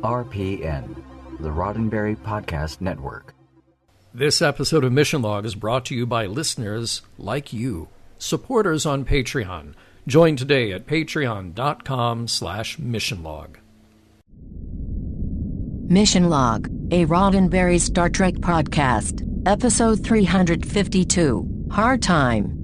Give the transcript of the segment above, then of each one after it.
RPN, the Roddenberry Podcast Network. This episode of Mission Log is brought to you by listeners like you, supporters on Patreon. Join today at patreon.com/missionlog. Mission Log, a Roddenberry Star Trek podcast, episode 352, Hard Time.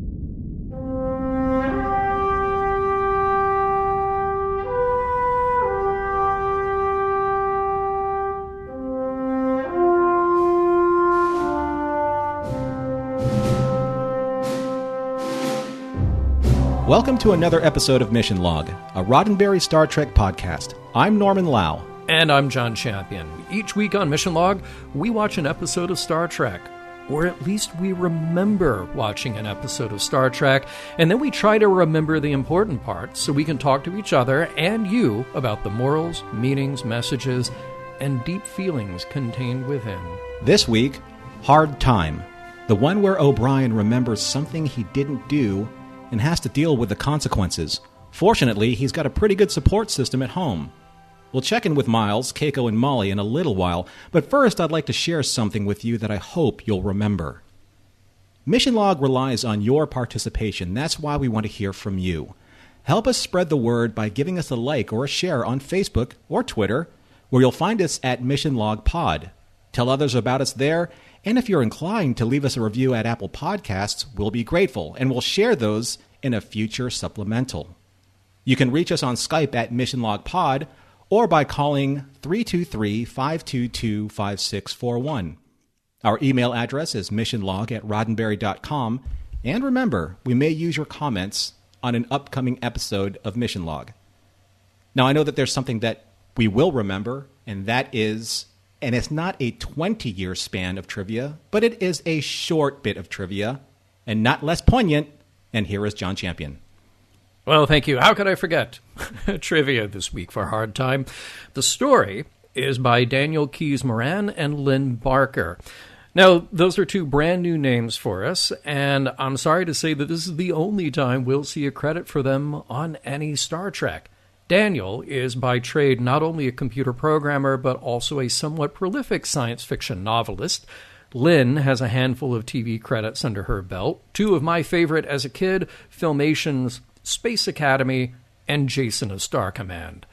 Welcome to another episode of Mission Log, a Roddenberry Star Trek podcast. I'm Norman Lau. And I'm John Champion. Each week on Mission Log, we watch an episode of Star Trek. Or at least we remember watching an episode of Star Trek, and then we try to remember the important parts so we can talk to each other and you about the morals, meanings, messages, and deep feelings contained within. This week, Hard Time, the one where O'Brien remembers something he didn't do and has to deal with the consequences. Fortunately, he's got a pretty good support system at home. We'll check in with Miles, Keiko, and Molly in a little while, but first I'd like to share something with you that I hope you'll remember. Mission Log relies on your participation. That's why we want to hear from you. Help us spread the word by giving us a like or a share on Facebook or Twitter, where you'll find us at Mission Log Pod. Tell others about us there, and if you're inclined to leave us a review at Apple Podcasts, we'll be grateful, and we'll share those in a future supplemental. You can reach us on Skype at Mission Log Pod, or by calling 323-522-5641. Our email address is missionlog@roddenberry.com, and remember, we may use your comments on an upcoming episode of Mission Log. Now, I know that there's something that we will remember, and that is, and it's not a 20-year span of trivia, but it is a short bit of trivia, and not less poignant, and here is John Champion. Well, thank you. How could I forget? Trivia this week for Hard Time. The story is by Daniel Keyes Moran and Lynn Barker. Now, those are two brand new names for us, and I'm sorry to say that this is the only time we'll see a credit for them on any Star Trek. Daniel is by trade not only a computer programmer, but also a somewhat prolific science fiction novelist. Lynn has a handful of TV credits under her belt. Two of my favorite as a kid, Filmation's Space Academy and Jason of Star Command.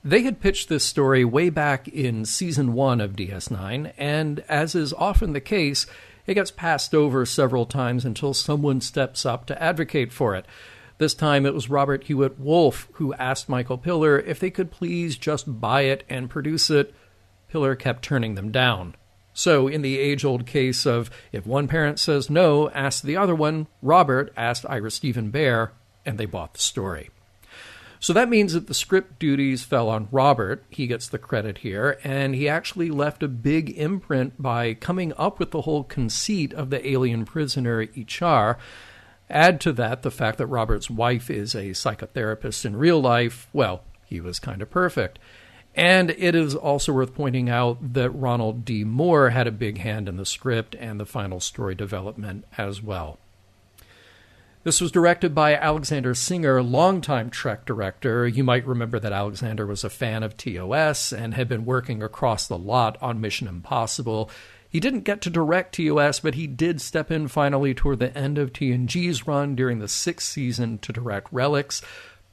They had pitched this story way back in Season 1 of DS9, and as is often the case, it gets passed over several times until someone steps up to advocate for it. This time it was Robert Hewitt Wolfe who asked Michael Piller if they could please just buy it and produce it. Piller kept turning them down. So, in the age-old case of if one parent says no, ask the other one, Robert asked Ira Stephen Bear, and they bought the story. So that means that the script duties fell on Robert. He gets the credit here, and he actually left a big imprint by coming up with the whole conceit of the alien prisoner HR. Add to that the fact that Robert's wife is a psychotherapist in real life. Well, he was kind of perfect. And it is also worth pointing out that Ronald D. Moore had a big hand in the script and the final story development as well. This was directed by Alexander Singer, longtime Trek director. You might remember that Alexander was a fan of TOS and had been working across the lot on Mission Impossible. He didn't get to direct TOS, but he did step in finally toward the end of TNG's run during the 6th season to direct Relics.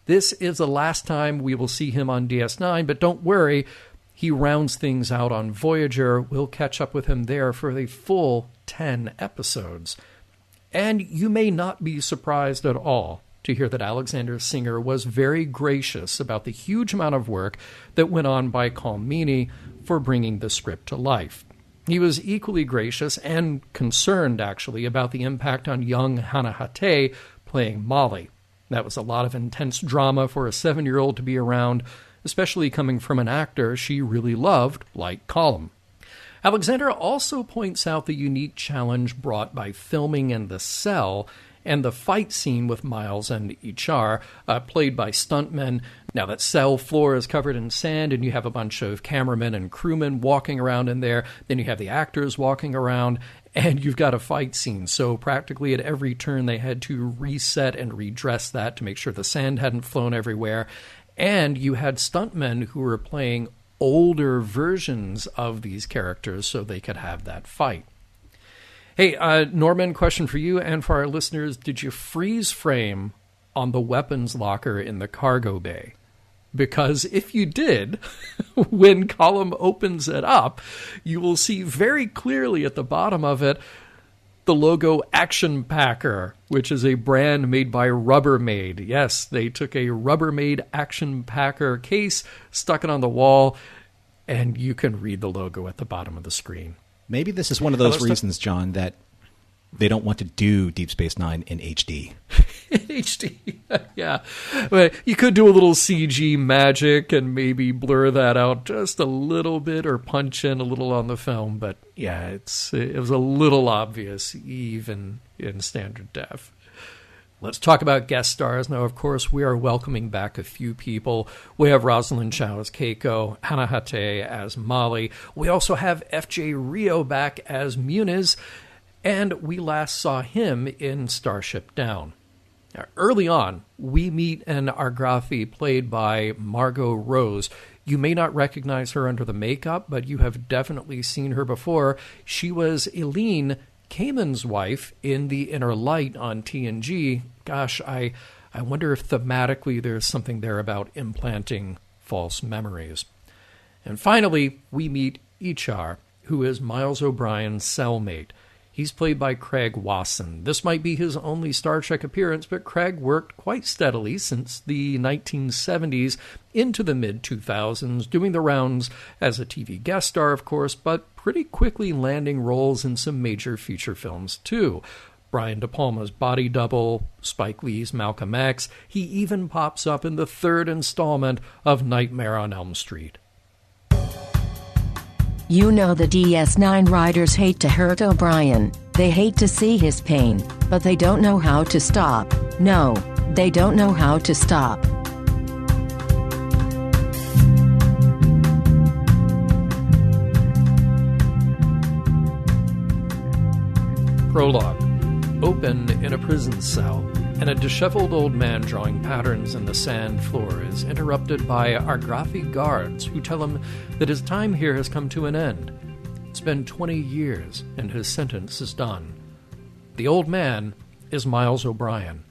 This is the last time we will see him on DS9, but don't worry, he rounds things out on Voyager. We'll catch up with him there for the full 10 episodes. And you may not be surprised at all to hear that Alexander Singer was very gracious about the huge amount of work that went on by Colm Meaney for bringing the script to life. He was equally gracious and concerned, actually, about the impact on young Hannah Hatay playing Molly. That was a lot of intense drama for a 7-year-old to be around, especially coming from an actor she really loved, like Colm. Alexander also points out the unique challenge brought by filming in the cell and the fight scene with Miles and HR, played by stuntmen. Now, that cell floor is covered in sand, and you have a bunch of cameramen and crewmen walking around in there. Then you have the actors walking around, and you've got a fight scene. So practically at every turn, they had to reset and redress that to make sure the sand hadn't flown everywhere. And you had stuntmen who were playing older versions of these characters so they could have that fight. Hey, Norman, question for you and for our listeners. Did you freeze frame on the weapons locker in the cargo bay? Because if you did, when Column opens it up, you will see very clearly at the bottom of it the logo Action Packer, which is a brand made by Rubbermaid. Yes, they took a Rubbermaid Action Packer case, stuck it on the wall, and you can read the logo at the bottom of the screen. Maybe this is one of those reasons, John, that they don't want to do Deep Space Nine in HD. In HD, yeah. But you could do a little CG magic and maybe blur that out just a little bit or punch in a little on the film. But yeah, it was a little obvious even in standard def. Let's talk about guest stars. Now, of course, we are welcoming back a few people. We have Rosalind Chow as Keiko, Hannah Hate as Molly. We also have F.J. Rio back as Muniz, and we last saw him in Starship Down. Now, early on, we meet an Argrafi played by Margot Rose. You may not recognize her under the makeup, but you have definitely seen her before. She was Eileen Kamen's wife in The Inner Light on TNG. Gosh, I wonder if thematically there's something there about implanting false memories. And finally, we meet Ichar, who is Miles O'Brien's cellmate. He's played by Craig Wasson. This might be his only Star Trek appearance, but Craig worked quite steadily since the 1970s into the mid-2000s, doing the rounds as a TV guest star, of course, but pretty quickly landing roles in some major feature films, too. Brian De Palma's Body Double, Spike Lee's Malcolm X. He even pops up in the third installment of Nightmare on Elm Street. You know the DS9 writers hate to hurt O'Brien, they hate to see his pain, but they don't know how to stop. No, they don't know how to stop. Prologue. Open in a prison cell, and a disheveled old man drawing patterns in the sand floor is interrupted by Argrafi guards who tell him that his time here has come to an end. It's been 20 years, and his sentence is done. The old man is Miles O'Brien,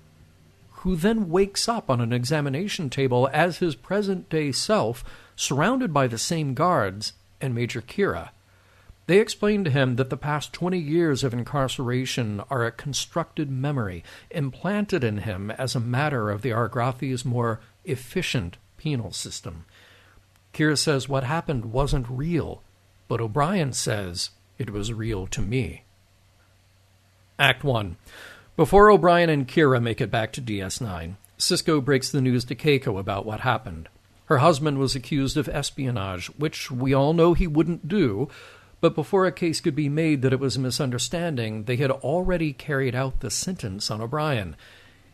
who then wakes up on an examination table as his present-day self, surrounded by the same guards and Major Kira. They explain to him that the past 20 years of incarceration are a constructed memory implanted in him as a matter of the Argrafi's more efficient penal system. Kira says what happened wasn't real, but O'Brien says it was real to me. Act 1. Before O'Brien and Kira make it back to DS9, Sisko breaks the news to Keiko about what happened. Her husband was accused of espionage, which we all know he wouldn't do, but before a case could be made that it was a misunderstanding, they had already carried out the sentence on O'Brien.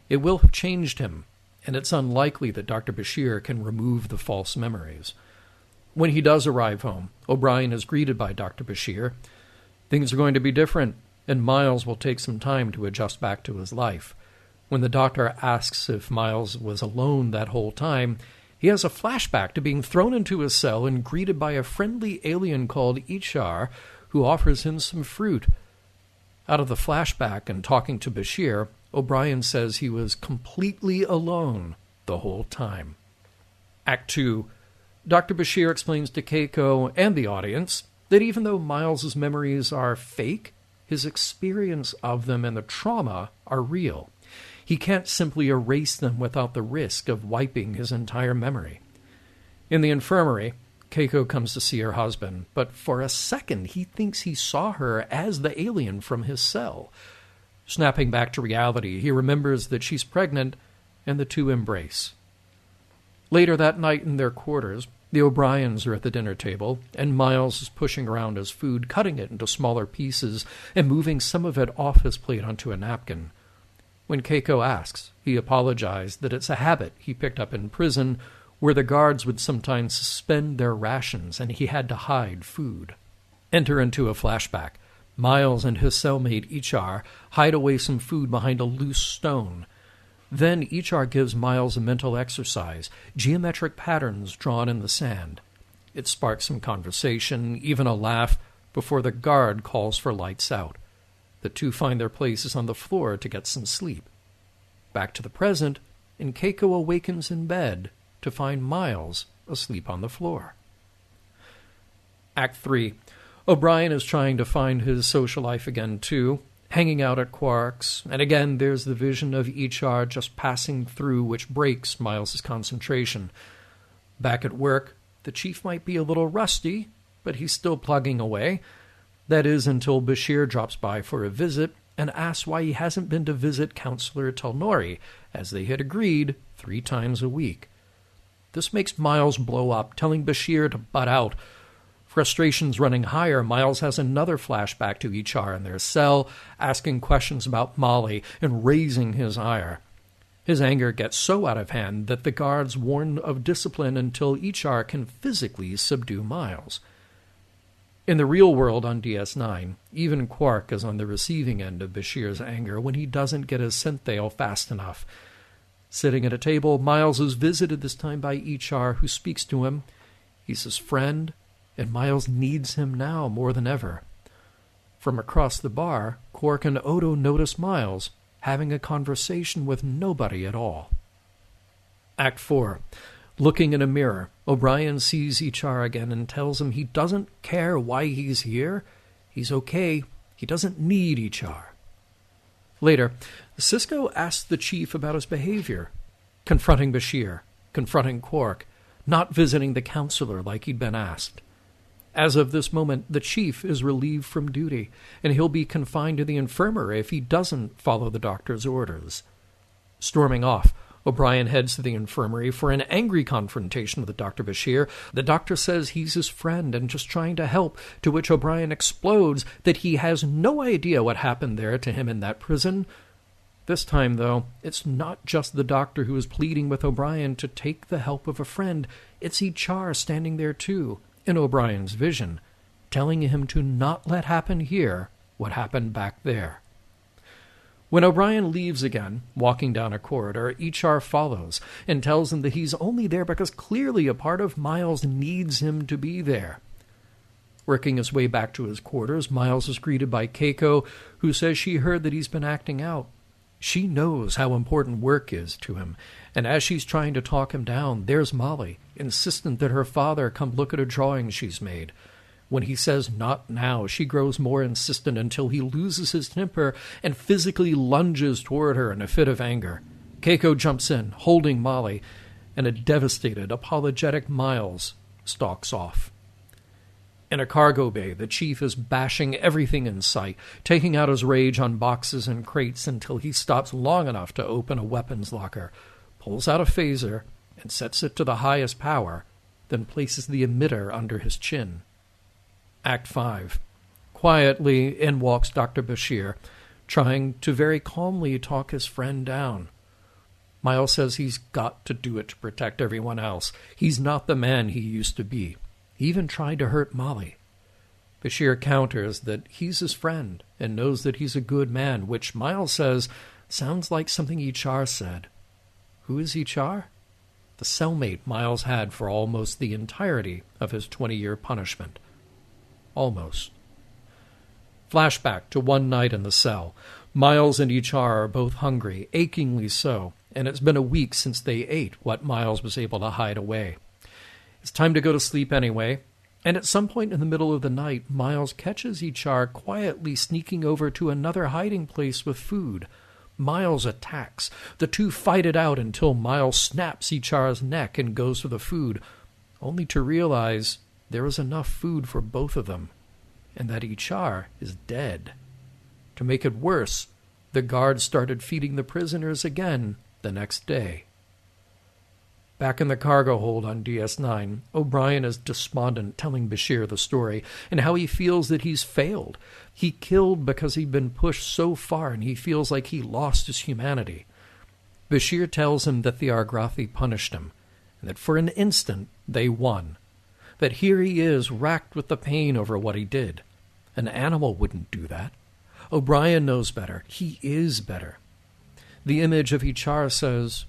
It will have changed him, and it's unlikely that Dr. Bashir can remove the false memories. When he does arrive home, O'Brien is greeted by Dr. Bashir. Things are going to be different, and Miles will take some time to adjust back to his life. When the doctor asks if Miles was alone that whole time, he has a flashback to being thrown into his cell and greeted by a friendly alien called Ichar, who offers him some fruit. Out of the flashback and talking to Bashir, O'Brien says he was completely alone the whole time. Act 2. Dr. Bashir explains to Keiko and the audience that even though Miles's memories are fake, his experience of them and the trauma are real. He can't simply erase them without the risk of wiping his entire memory. In the infirmary, Keiko comes to see her husband, but for a second he thinks he saw her as the alien from his cell. Snapping back to reality, he remembers that she's pregnant, and the two embrace. Later that night in their quarters, the O'Briens are at the dinner table, and Miles is pushing around his food, cutting it into smaller pieces and moving some of it off his plate onto a napkin. When Keiko asks, he apologized that it's a habit he picked up in prison where the guards would sometimes suspend their rations and he had to hide food. Enter into a flashback. Miles and his cellmate Ichar hide away some food behind a loose stone. Then Ichar gives Miles a mental exercise, geometric patterns drawn in the sand. It sparks some conversation, even a laugh, before the guard calls for lights out. The two find their places on the floor to get some sleep. Back to the present, and Keiko awakens in bed to find Miles asleep on the floor. Act 3. O'Brien is trying to find his social life again, too, hanging out at Quark's, and again there's the vision of HR just passing through, which breaks Miles' concentration. Back at work, the chief might be a little rusty, but he's still plugging away. That is until Bashir drops by for a visit and asks why he hasn't been to visit Counselor Telnori, as they had agreed 3 times a week. This makes Miles blow up, telling Bashir to butt out. Frustrations running higher, Miles has another flashback to HR in their cell, asking questions about Molly and raising his ire. His anger gets so out of hand that the guards warn of discipline until HR can physically subdue Miles. In the real world on DS9, even Quark is on the receiving end of Bashir's anger when he doesn't get his synthale fast enough. Sitting at a table, Miles is visited this time by HR, who speaks to him. He's his friend, and Miles needs him now more than ever. From across the bar, Quark and Odo notice Miles having a conversation with nobody at all. Act 4. Looking in a mirror, O'Brien sees HR again and tells him he doesn't care why he's here. He's okay. He doesn't need HR. Later, Sisko asks the chief about his behavior, confronting Bashir, confronting Quark, not visiting the counselor like he'd been asked. As of this moment, the chief is relieved from duty, and he'll be confined to the infirmary if he doesn't follow the doctor's orders. Storming off, O'Brien heads to the infirmary for an angry confrontation with Dr. Bashir. The doctor says he's his friend and just trying to help, to which O'Brien explodes that he has no idea what happened there to him in that prison. This time, though, it's not just the doctor who is pleading with O'Brien to take the help of a friend. It's HR standing there, too, in O'Brien's vision, telling him to not let happen here what happened back there. When O'Brien leaves again, walking down a corridor, HR follows and tells him that he's only there because clearly a part of Miles needs him to be there. Working his way back to his quarters, Miles is greeted by Keiko, who says she heard that he's been acting out. She knows how important work is to him, and as she's trying to talk him down, there's Molly, insistent that her father come look at a drawing she's made. When he says not now, she grows more insistent until he loses his temper and physically lunges toward her in a fit of anger. Keiko jumps in, holding Molly, and a devastated, apologetic Miles stalks off. In a cargo bay, the chief is bashing everything in sight, taking out his rage on boxes and crates until he stops long enough to open a weapons locker, pulls out a phaser, and sets it to the highest power, then places the emitter under his chin. Act 5. Quietly, in walks Dr. Bashir, trying to very calmly talk his friend down. Miles says he's got to do it to protect everyone else. He's not the man he used to be. He even tried to hurt Molly. Bashir counters that he's his friend and knows that he's a good man, which Miles says sounds like something HR said. Who is HR? The cellmate Miles had for almost the entirety of his 20-year punishment. Almost. Flashback to one night in the cell. Miles and HR are both hungry, achingly so, and it's been a week since they ate what Miles was able to hide away. It's time to go to sleep anyway, and at some point in the middle of the night, Miles catches HR quietly sneaking over to another hiding place with food. Miles attacks. The two fight it out until Miles snaps HR's neck and goes for the food, only to realize there is enough food for both of them, and that HR is dead. To make it worse, the guards started feeding the prisoners again the next day. Back in the cargo hold on DS9, O'Brien is despondent, telling Bashir the story and how he feels that he's failed. He killed because he'd been pushed so far and he feels like he lost his humanity. Bashir tells him that the Argrathi punished him, and that for an instant they won. That here he is, racked with the pain over what he did. An animal wouldn't do that. O'Brien knows better. He is better. The image of HR says,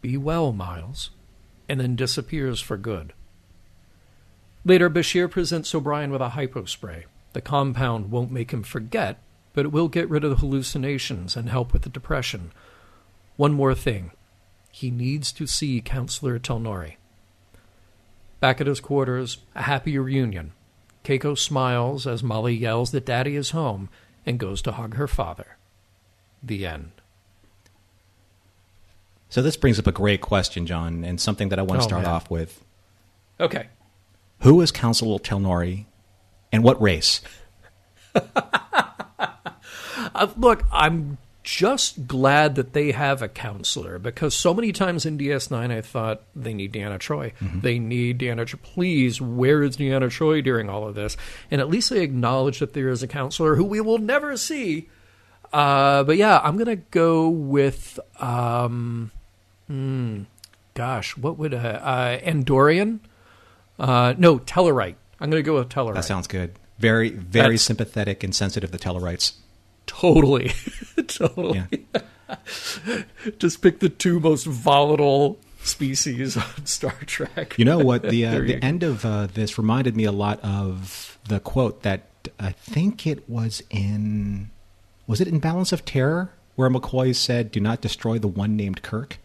"Be well, Miles," and then disappears for good. Later, Bashir presents O'Brien with a hypospray. The compound won't make him forget, but it will get rid of the hallucinations and help with the depression. One more thing. He needs to see Counselor Telnori. Back at his quarters, a happy reunion. Keiko smiles as Molly yells that Daddy is home and goes to hug her father. The end. So this brings up a great question, John, and something that I want to start off with. Okay. Who is Counselor Telnori, and what race? Look, I'm just glad that they have a counselor, because so many times in DS9 I thought they need Deanna Troi. Mm-hmm. They need Deanna Troi. Please, where is Deanna Troi during all of this? And at least they acknowledge that there is a counselor who we will never see. But yeah, I'm going to go with, what would Andorian? No, Tellarite. I'm going to go with Tellarite. That sounds good. Very, very sympathetic and sensitive to Tellarites. Totally. Totally. Yeah. Just pick the two most volatile species on Star Trek. You know what? The end of this reminded me a lot of the quote that I think it was in... Was it in Balance of Terror? Where McCoy said, "Do not destroy the one named Kirk."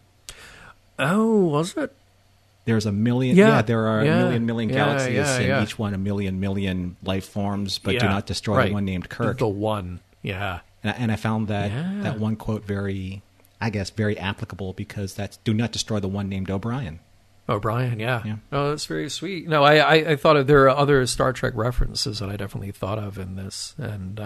Oh, was it? There's a million. Yeah, there are a million galaxies, and each one a million life forms. But do not destroy the one named Kirk. The one, And I found that one quote very applicable, because that's "Do not destroy the one named O'Brien." O'Brien, yeah. Oh, that's very sweet. No, I thought there are other Star Trek references that I definitely thought of in this, and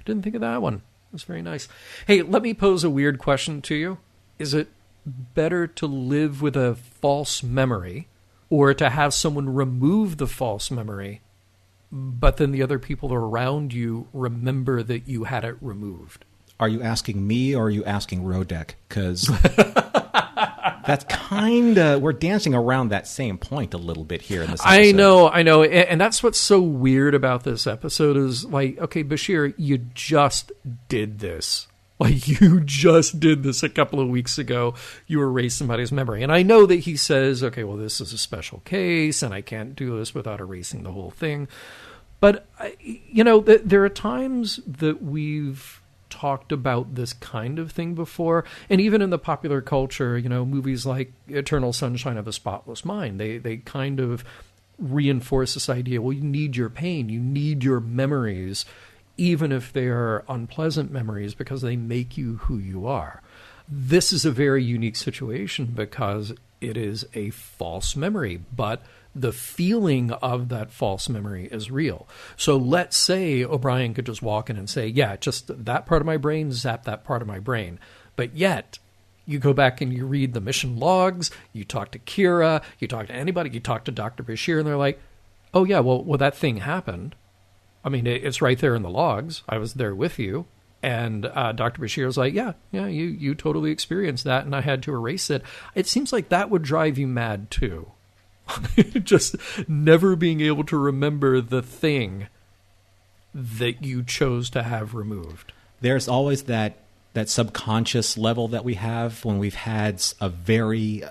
didn't think of that one. It was very nice. Hey, let me pose a weird question to you. Is it better to live with a false memory, or to have someone remove the false memory, but then the other people around you remember that you had it removed? Are you asking me, or are you asking Rodek? Because that's kind of... We're dancing around that same point a little bit here in this episode. I know. And that's what's so weird about this episode is, like, okay, Bashir, you just did this. Like, you just did this a couple of weeks ago. You erased somebody's memory. And I know that he says, okay, well, this is a special case, and I can't do this without erasing the whole thing. But, there are times that we've talked about this kind of thing before, and even in the popular culture, movies like Eternal Sunshine of the Spotless Mind, they kind of reinforce this idea, well, you need your pain, you need your memories, even if they are unpleasant memories, because they make you who you are. This is a very unique situation because it is a false memory, but the feeling of that false memory is real. So let's say O'Brien could just walk in and say, yeah, just that part of my brain, zap that part of my brain. But yet, you go back and you read the mission logs, you talk to Kira, you talk to anybody, you talk to Dr. Bashir, and they're like, oh yeah, well that thing happened. I mean, it's right there in the logs. I was there with you. And Dr. Bashir was like, yeah, you totally experienced that, and I had to erase it. It seems like that would drive you mad, too. Just never being able to remember the thing that you chose to have removed. There's always that subconscious level that we have when we've had a very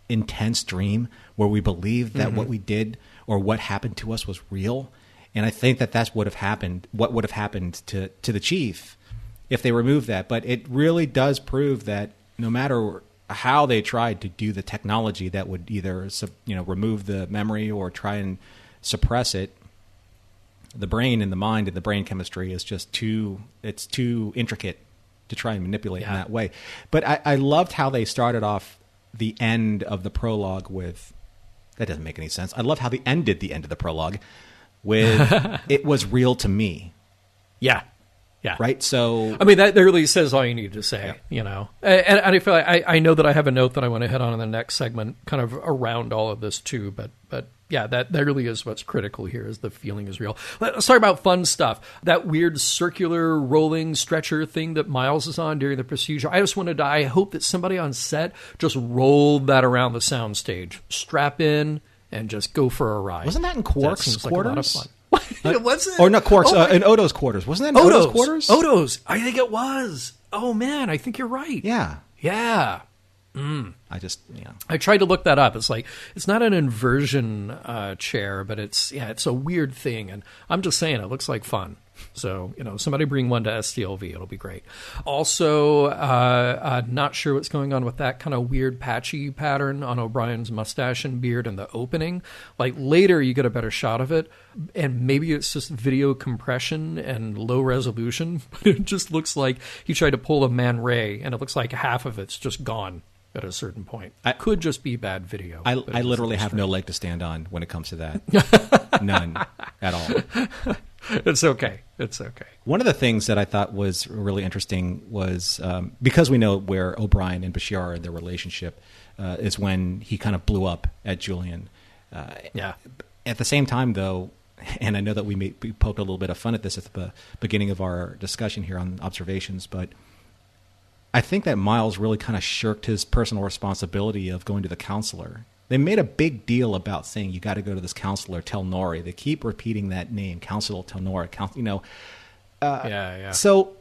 intense dream where we believe that what we did or what happened to us was real. And I think that's what would have happened to the chief if they removed that. But it really does prove that no matter how they tried to do the technology that would either remove the memory or try and suppress it, the brain and the mind and the brain chemistry is just too intricate to try and manipulate in that way. But I loved how they started off the end of the prologue with... That doesn't make any sense. I love how they ended the end of the prologue with "It was real to me." Yeah. Right? So... I mean, that really says all you need to say, And I feel like I know that I have a note that I want to hit on in the next segment, kind of around all of this, too. But yeah, that really is what's critical here, is the feeling is real. Let's talk about fun stuff. That weird circular rolling stretcher thing that Miles is on during the procedure. I hope that somebody on set just rolled that around the soundstage. Strap in and just go for a ride. Wasn't that in Quark's quarters? Like a lot of fun. Was it? Or not Quark's, in Odo's quarters. Wasn't that in Odo's quarters? Odo's. I think it was. Oh, man, I think you're right. Yeah. Yeah. I tried to look that up. It's like, it's not an inversion chair, but it's a weird thing. And I'm just saying, it looks like fun. So, somebody bring one to STLV. It'll be great. Also, not sure what's going on with that kind of weird patchy pattern on O'Brien's mustache and beard in the opening. Like, later you get a better shot of it, and maybe it's just video compression and low resolution, but it just looks like he tried to pull a Man Ray, and it looks like half of it's just gone at a certain point. It could just be bad video. I literally have no leg to stand on when it comes to that. None at all. It's okay. It's okay. One of the things that I thought was really interesting was because we know where O'Brien and Bashir are in their relationship is when he kind of blew up at Julian. At the same time, though, and I know that we poked a little bit of fun at this at the beginning of our discussion here on observations, but I think that Miles really kind of shirked his personal responsibility of going to the counselor. They made a big deal about saying, you got to go to this counselor, Telnori. They keep repeating that name, Counselor Telnori. So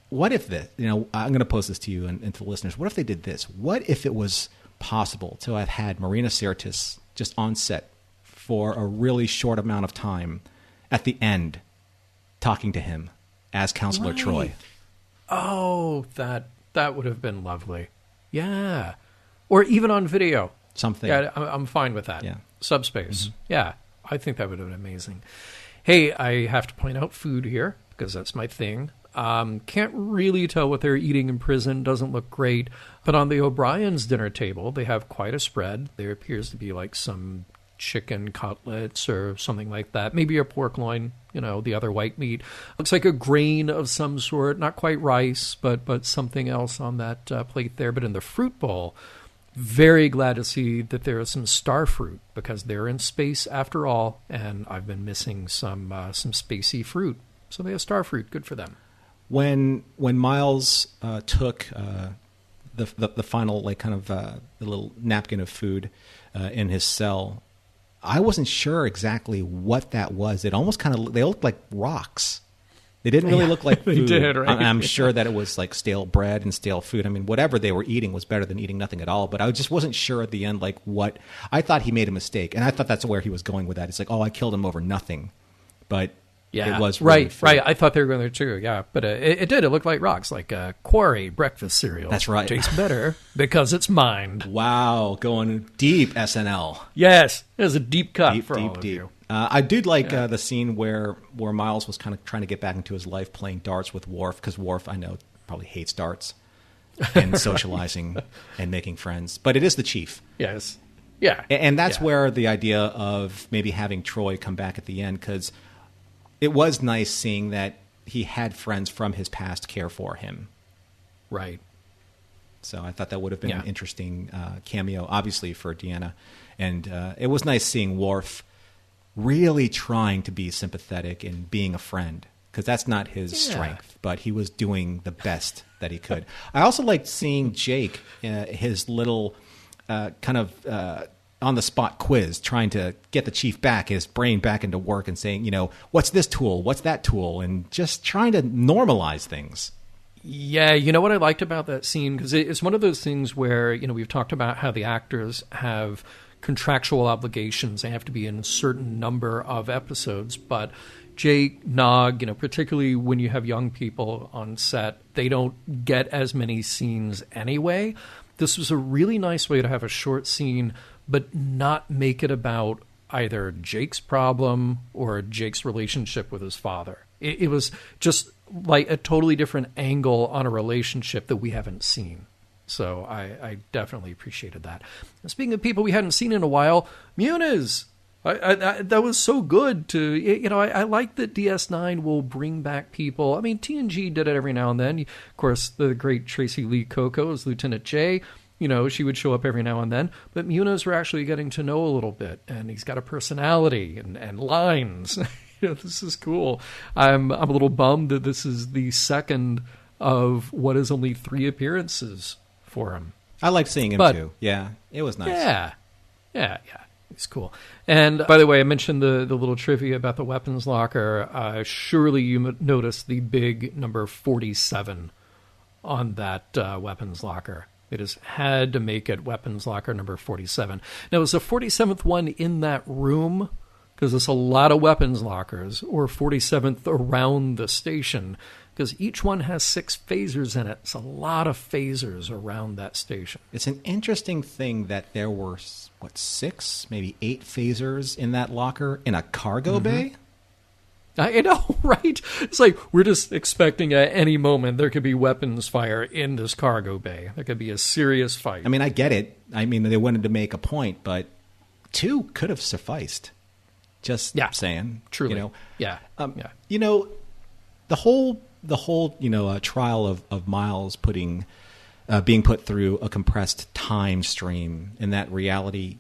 what if this, I'm going to pose this to you and to the listeners. What if they did this? What if it was possible to have had Marina Sirtis just on set for a really short amount of time at the end talking to him as Counselor Troy? Oh, that would have been lovely. Yeah. Or even on video. Something. Yeah, I'm fine with that. Yeah. Subspace. Mm-hmm. Yeah, I think that would have been amazing. Hey, I have to point out food here because that's my thing. Can't really tell what they're eating in prison. Doesn't look great. But on the O'Brien's dinner table, they have quite a spread. There appears to be like some chicken cutlets or something like that. Maybe a pork loin, the other white meat. Looks like a grain of some sort. Not quite rice, but something else on that plate there. But in the fruit bowl, very glad to see that there is some starfruit because they're in space after all, and I've been missing some spacey fruit. So they have starfruit. Good for them. When Miles took the final the little napkin of food in his cell, I wasn't sure exactly what that was. It almost they looked like rocks. They didn't really look like food. They did, right? I'm sure that it was like stale bread and stale food. I mean, whatever they were eating was better than eating nothing at all. But I just wasn't sure at the end, like what. I thought he made a mistake, and I thought that's where he was going with that. It's like, oh, I killed him over nothing, but it was really food. Right. I thought they were going there too. Yeah, but it did. It looked like rocks, like a Quarry breakfast cereal. That's right. Tastes better because it's mined. Wow, going deep SNL. Yes, there's a deep cut for all of you. I did like the scene where Miles was kind of trying to get back into his life playing darts with Worf, because Worf, I know, probably hates darts and socializing and making friends. But it is the chief. Yes. Yeah. And that's where the idea of maybe having Troy come back at the end, because it was nice seeing that he had friends from his past care for him. Right. So I thought that would have been an interesting cameo, obviously, for Deanna. And it was nice seeing Worf really trying to be sympathetic and being a friend, because that's not his strength, but he was doing the best that he could. I also liked seeing Jake, his little on-the-spot quiz, trying to get the chief back, his brain back into work, and saying, what's this tool, what's that tool, and just trying to normalize things. Yeah, you know what I liked about that scene? Because it's one of those things where, we've talked about how the actors have contractual obligations. They have to be in a certain number of episodes. But Jake, Nog, particularly when you have young people on set, they don't get as many scenes anyway. This was a really nice way to have a short scene, but not make it about either Jake's problem or Jake's relationship with his father. It was just like a totally different angle on a relationship that we haven't seen. So I definitely appreciated that. And speaking of people we hadn't seen in a while, Muniz. That was so good to, I like that DS9 will bring back people. I mean, TNG did it every now and then. Of course, the great Tracy Lee Coco as Lieutenant J, she would show up every now and then. But Muniz we're actually getting to know a little bit, and he's got a personality and lines. This is cool. I'm a little bummed that this is the second of what is only 3 appearances for him. I liked seeing him too. Yeah, it was nice. Yeah. It's cool. And by the way, I mentioned the little trivia about the weapons locker. Surely you noticed the big number 47 on that weapons locker. It has had to make it weapons locker number 47. Now, is the 47th one in that room? Because there's a lot of weapons lockers, or 47th around the station, because each one has 6 phasers in it. It's a lot of phasers around that station. It's an interesting thing that there were, 6, maybe 8 phasers in that locker in a cargo bay? I know, right? It's like we're just expecting at any moment there could be weapons fire in this cargo bay. There could be a serious fight. I mean, I get it. I mean, they wanted to make a point, but 2 could have sufficed. Just saying. Truly. The whole trial of Miles being put through a compressed time stream in that reality,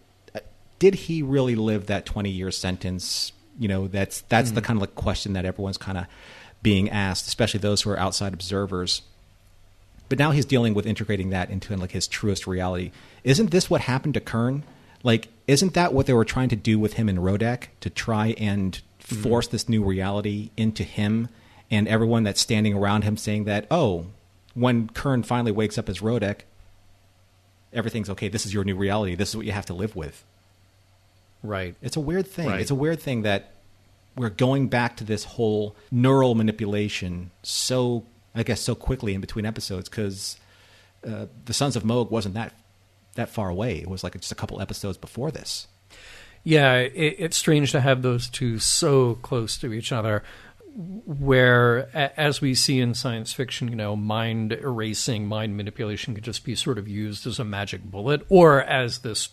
did he really live that 20-year sentence? That's the kind of question that everyone's kind of being asked, especially those who are outside observers. But now he's dealing with integrating that into his truest reality. Isn't this what happened to Kern? Isn't that what they were trying to do with him in Rodek, to try and force this new reality into him and everyone that's standing around him, saying that, when Kern finally wakes up as Rodek, everything's okay. This is your new reality. This is what you have to live with. Right. It's a weird thing. Right. It's a weird thing that we're going back to this whole neural manipulation so quickly in between episodes, because the Sons of Moog wasn't that far away. It was just a couple episodes before this. Yeah, it's strange to have those two so close to each other, where, as we see in science fiction, mind erasing, mind manipulation could just be sort of used as a magic bullet or as this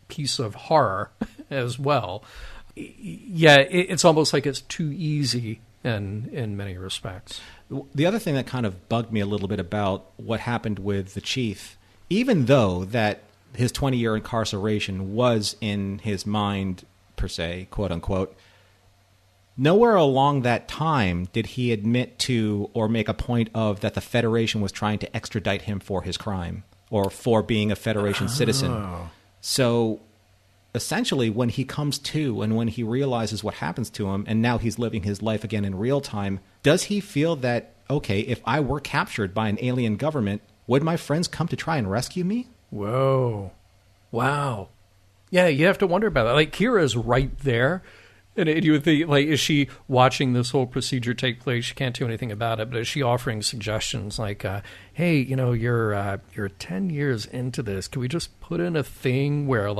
piece of horror as well. Yeah, it's almost like it's too easy in many respects. The other thing that kind of bugged me a little bit about what happened with the chief, even though that his 20-year incarceration was in his mind, per se, quote unquote, nowhere along that time did he admit to or make a point of that the Federation was trying to extradite him for his crime or for being a Federation citizen. So essentially, when he comes to and when he realizes what happens to him, and now he's living his life again in real time, does he feel that, okay, if I were captured by an alien government, would my friends come to try and rescue me? Whoa. Wow. Yeah, you have to wonder about that. Kira's right there. And you would think, is she watching this whole procedure take place? She can't do anything about it, but is she offering suggestions hey, you're 10 years into this. Can we just put in a thing where,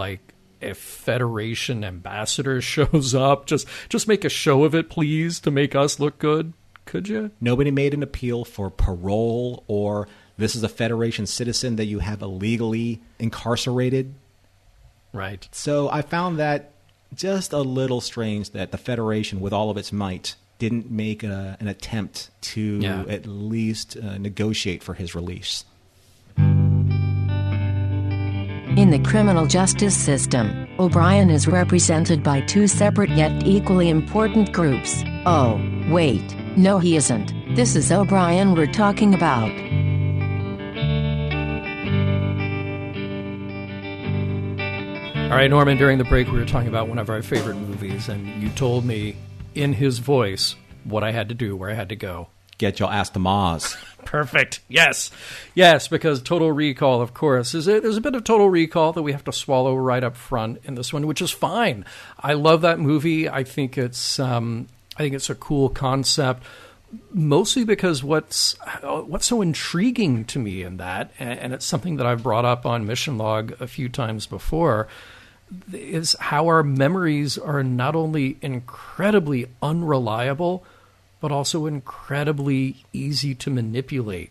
if Federation ambassador shows up, just make a show of it, please, to make us look good? Could you? Nobody made an appeal for parole, or this is a Federation citizen that you have illegally incarcerated. Right. So I found that just a little strange that the Federation, with all of its might, didn't make an attempt to at least negotiate for his release. In the criminal justice system, O'Brien is represented by 2 separate yet equally important groups. Oh, wait, no he isn't. This is O'Brien we're talking about. All right, Norman, during the break we were talking about one of our favorite movies, and you told me in his voice what I had to do, where I had to go. Get your ass to Mars. Perfect. Yes. Yes, because Total Recall, of course, there's a bit of Total Recall that we have to swallow right up front in this one, which is fine. I love that movie. I think it's a cool concept, mostly because what's so intriguing to me in that, and it's something that I've brought up on Mission Log a few times before, is how our memories are not only incredibly unreliable, but also incredibly easy to manipulate.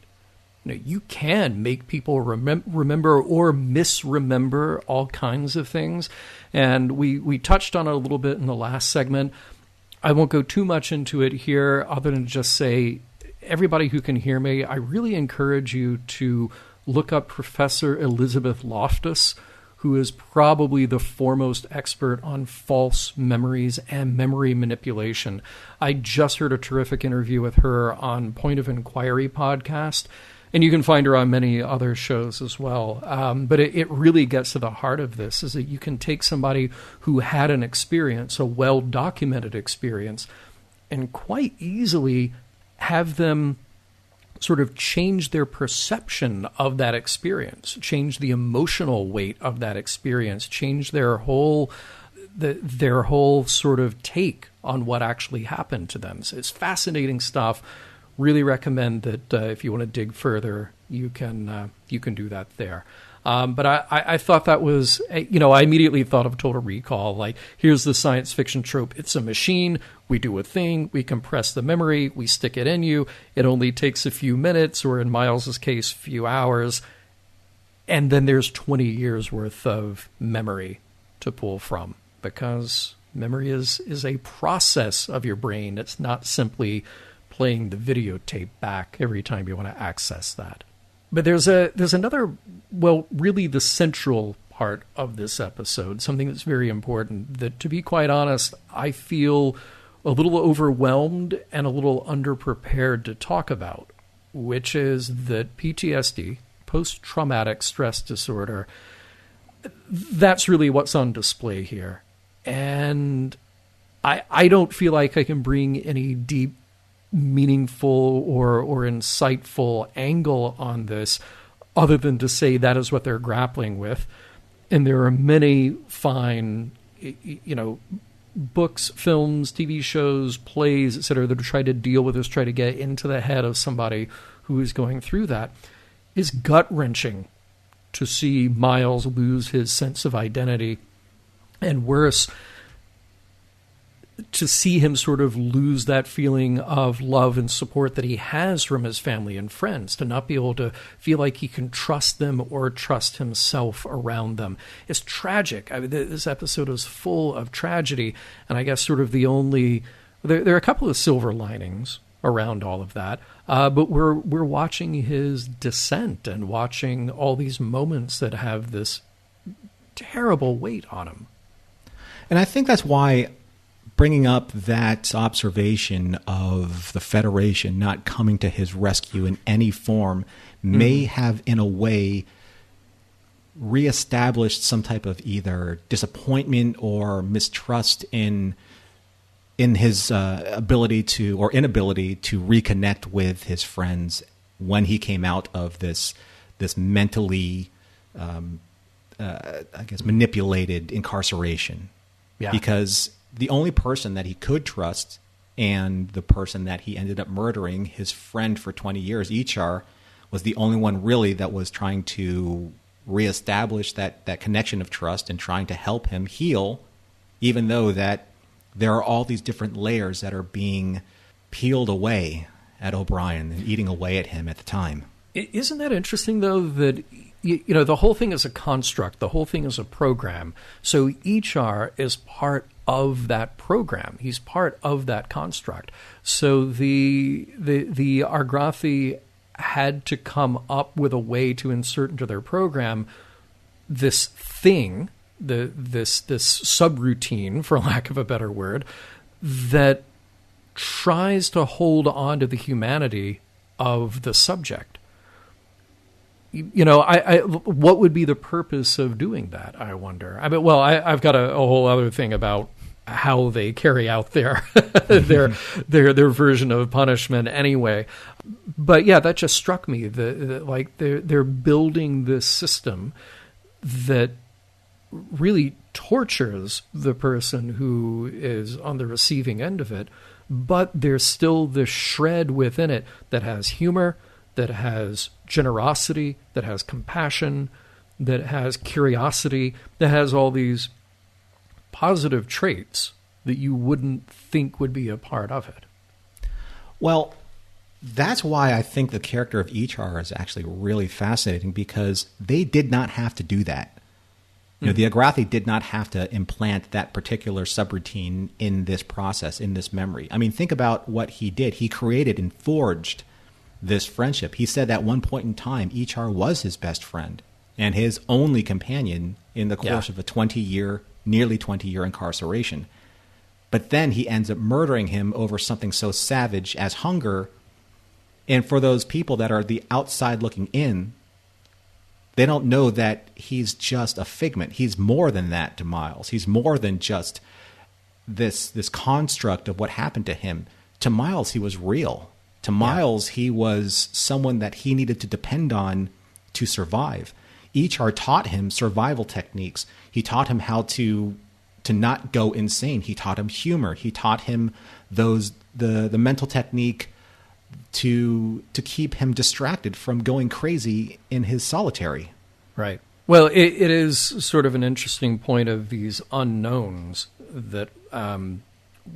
You can make people remember or misremember all kinds of things. And we touched on it a little bit in the last segment. I won't go too much into it here, other than just say, everybody who can hear me, I really encourage you to look up Professor Elizabeth Loftus, who is probably the foremost expert on false memories and memory manipulation. I just heard a terrific interview with her on Point of Inquiry podcast, and you can find her on many other shows as well. But it really gets to the heart of this, is that you can take somebody who had an experience, a well-documented experience, and quite easily have them sort of change their perception of that experience, change the emotional weight of that experience, change their whole sort of take on what actually happened to them. So it's fascinating stuff. Really recommend that if you want to dig further, you can do that there. But I thought that was, I immediately thought of Total Recall. Like, here's the science fiction trope. It's a machine. We do a thing. We compress the memory. We stick it in you. It only takes a few minutes, or in Miles's case, a few hours. And then there's 20 years worth of memory to pull from, because memory is a process of your brain. It's not simply playing the videotape back every time you want to access that. But there's another, well, really the central part of this episode, something that's very important, that, to be quite honest, I feel a little overwhelmed and a little underprepared to talk about, which is that PTSD, post-traumatic stress disorder, that's really what's on display here. And I don't feel like I can bring any deep, meaningful or insightful angle on this, other than to say that is what they're grappling with. And there are many fine, books, films, TV shows, plays, etc., that try to deal with this, try to get into the head of somebody who is going through that. It's gut-wrenching to see Miles lose his sense of identity, and worse, to see him sort of lose that feeling of love and support that he has from his family and friends, to not be able to feel like he can trust them or trust himself around them. It's tragic. I mean, this episode is full of tragedy, and I guess sort of there are a couple of silver linings around all of that, but we're watching his descent and watching all these moments that have this terrible weight on him. And I think that's why bringing up that observation of the Federation not coming to his rescue in any form may have, in a way, reestablished some type of either disappointment or mistrust in his ability to, or inability to, reconnect with his friends when he came out of this mentally, manipulated incarceration. Yeah. Because the only person that he could trust, and the person that he ended up murdering, his friend for 20 years, Ichar, was the only one really that was trying to reestablish that connection of trust and trying to help him heal, even though that there are all these different layers that are being peeled away at O'Brien and eating away at him at the time. Isn't that interesting, though, that the whole thing is a construct, the whole thing is a program. So Ichar is part of that program. He's part of that construct. So the Argrathi had to come up with a way to insert into their program this thing, this subroutine, for lack of a better word, that tries to hold on to the humanity of the subject. What would be the purpose of doing that, I wonder? I mean, well, I've got a whole other thing about how they carry out their version of punishment anyway. But yeah, that just struck me. They're building this system that really tortures the person who is on the receiving end of it, but there's still this shred within it that has humor, that has generosity, that has compassion, that has curiosity, that has all these positive traits that you wouldn't think would be a part of it. Well, that's why I think the character of Ichar is actually really fascinating, because they did not have to do that. The Argrathi did not have to implant that particular subroutine in this process, in this memory. I mean, think about what he did. He created and forged this friendship. He said at one point in time, Ichar was his best friend and his only companion in the course of a nearly 20-year incarceration. But then he ends up murdering him over something so savage as hunger. And for those people that are the outside looking in, they don't know that he's just a figment. He's more than that to Miles. He's more than just this construct of what happened to him. To Miles, he was real. To Miles, he was someone that he needed to depend on to survive. HR taught him survival techniques. He taught him how to not go insane. He taught him humor. He taught him the mental technique to keep him distracted from going crazy in his solitary. Right. Well, it is sort of an interesting point of these unknowns that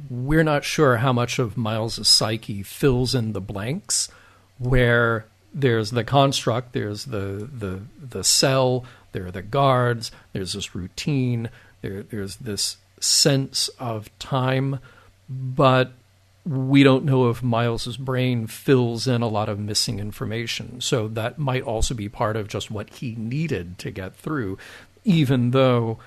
we're not sure how much of Miles' psyche fills in the blanks, where there's the construct, there's the cell, there are the guards, there's this routine, there's this sense of time, but we don't know if Miles's brain fills in a lot of missing information. So that might also be part of just what he needed to get through, even though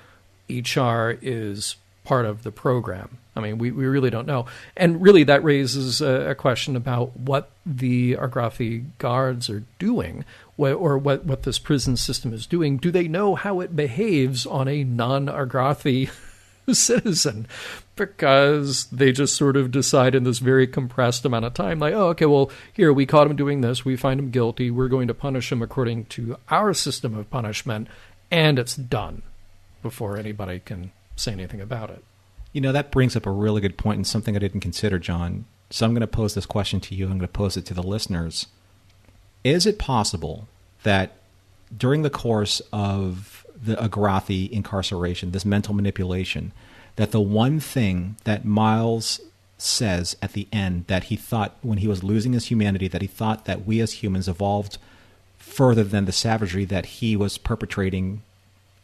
HR is part of the program. I mean, we really don't know. And really that raises a question about what the Argrathi guards are doing, or what this prison system is doing. Do they know how it behaves on a non-Argrathi citizen? Because they just sort of decide in this very compressed amount of time, like, oh, okay, well, here, we caught him doing this, we find him guilty, we're going to punish him according to our system of punishment, and it's done before anybody can say anything about it. You know, that brings up a really good point and something I didn't consider, John. So I'm going to pose this question to you. I'm going to pose it to the listeners. Is it possible that during the course of the Argrathi incarceration, this mental manipulation, that the one thing that Miles says at the end that he thought when he was losing his humanity, that he thought that we as humans evolved further than the savagery that he was perpetrating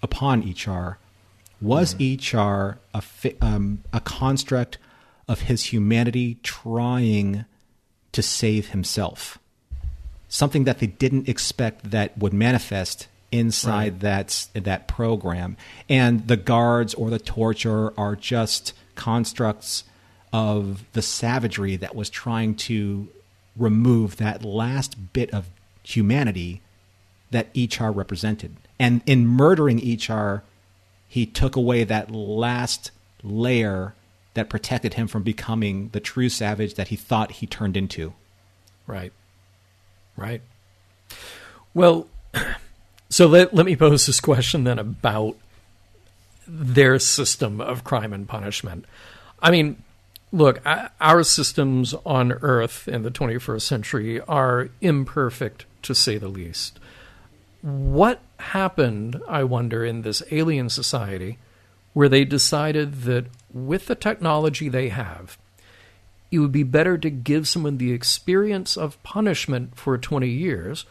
upon HR, was HR a construct of his humanity trying to save himself? Something that they didn't expect that would manifest inside that program. And the guards or the torture are just constructs of the savagery that was trying to remove that last bit of humanity that HR represented. And in murdering HR, he took away that last layer that protected him from becoming the true savage that he thought he turned into. Right. Well, so let me pose this question then about their system of crime and punishment. I mean, look, our systems on Earth in the 21st century are imperfect, to say the least. What happened, I wonder, in this alien society where they decided that with the technology they have, it would be better to give someone the experience of punishment for 20 years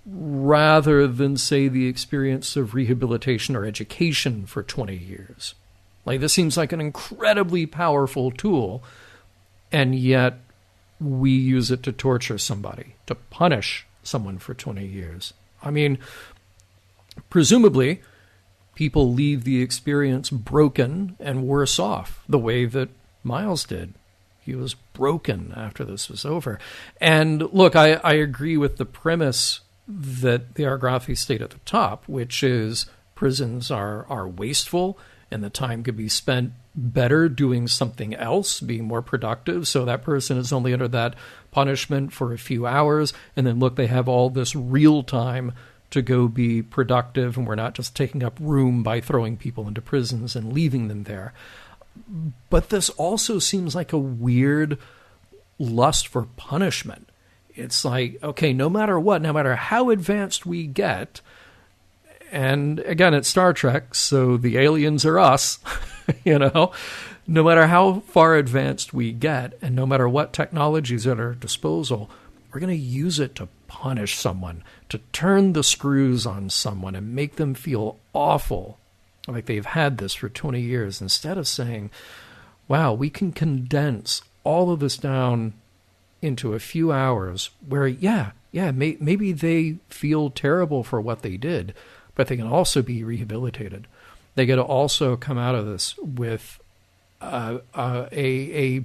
rather than, say, the experience of rehabilitation or education for 20 years. Like, this seems like an incredibly powerful tool, and yet we use it to torture somebody, to punish someone for 20 years. I mean, presumably, people leave the experience broken and worse off, the way that Miles did. He was broken after this was over. And look, I agree with the premise that the Argrathi state at the top, which is prisons are wasteful and the time could be spent better doing something else, being more productive. So that person is only under that punishment for a few hours. And then look, they have all this real time to go be productive, and we're not just taking up room by throwing people into prisons and leaving them there. But this also seems like a weird lust for punishment. It's like, okay, no matter what, no matter how advanced we get, and again, it's Star Trek, so the aliens are us, no matter how far advanced we get, and no matter what technologies at our disposal, we're going to use it to punish someone, to turn the screws on someone and make them feel awful, like they've had this for 20 years, instead of saying, wow, we can condense all of this down into a few hours where, maybe they feel terrible for what they did, but they can also be rehabilitated. They get to also come out of this with a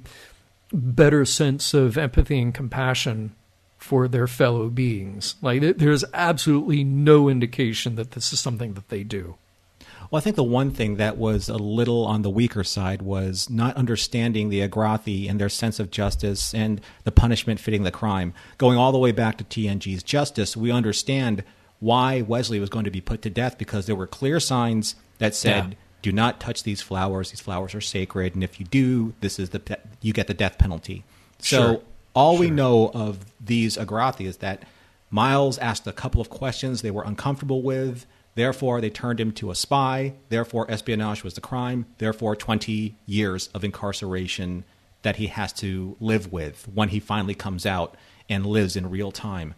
better sense of empathy and compassion for their fellow beings. Like, there's absolutely no indication that this is something that they do. Well, I think the one thing that was a little on the weaker side was not understanding the Agrathi and their sense of justice and the punishment fitting the crime. Going all the way back to TNG's Justice, we understand why Wesley was going to be put to death, because there were clear signs that said, do not touch these flowers. These flowers are sacred, and if you do, you get the death penalty. So all we know of these Agrathi is that Miles asked a couple of questions they were uncomfortable with. Therefore, they turned him to a spy. Therefore, espionage was the crime. Therefore, 20 years of incarceration that he has to live with when he finally comes out and lives in real time.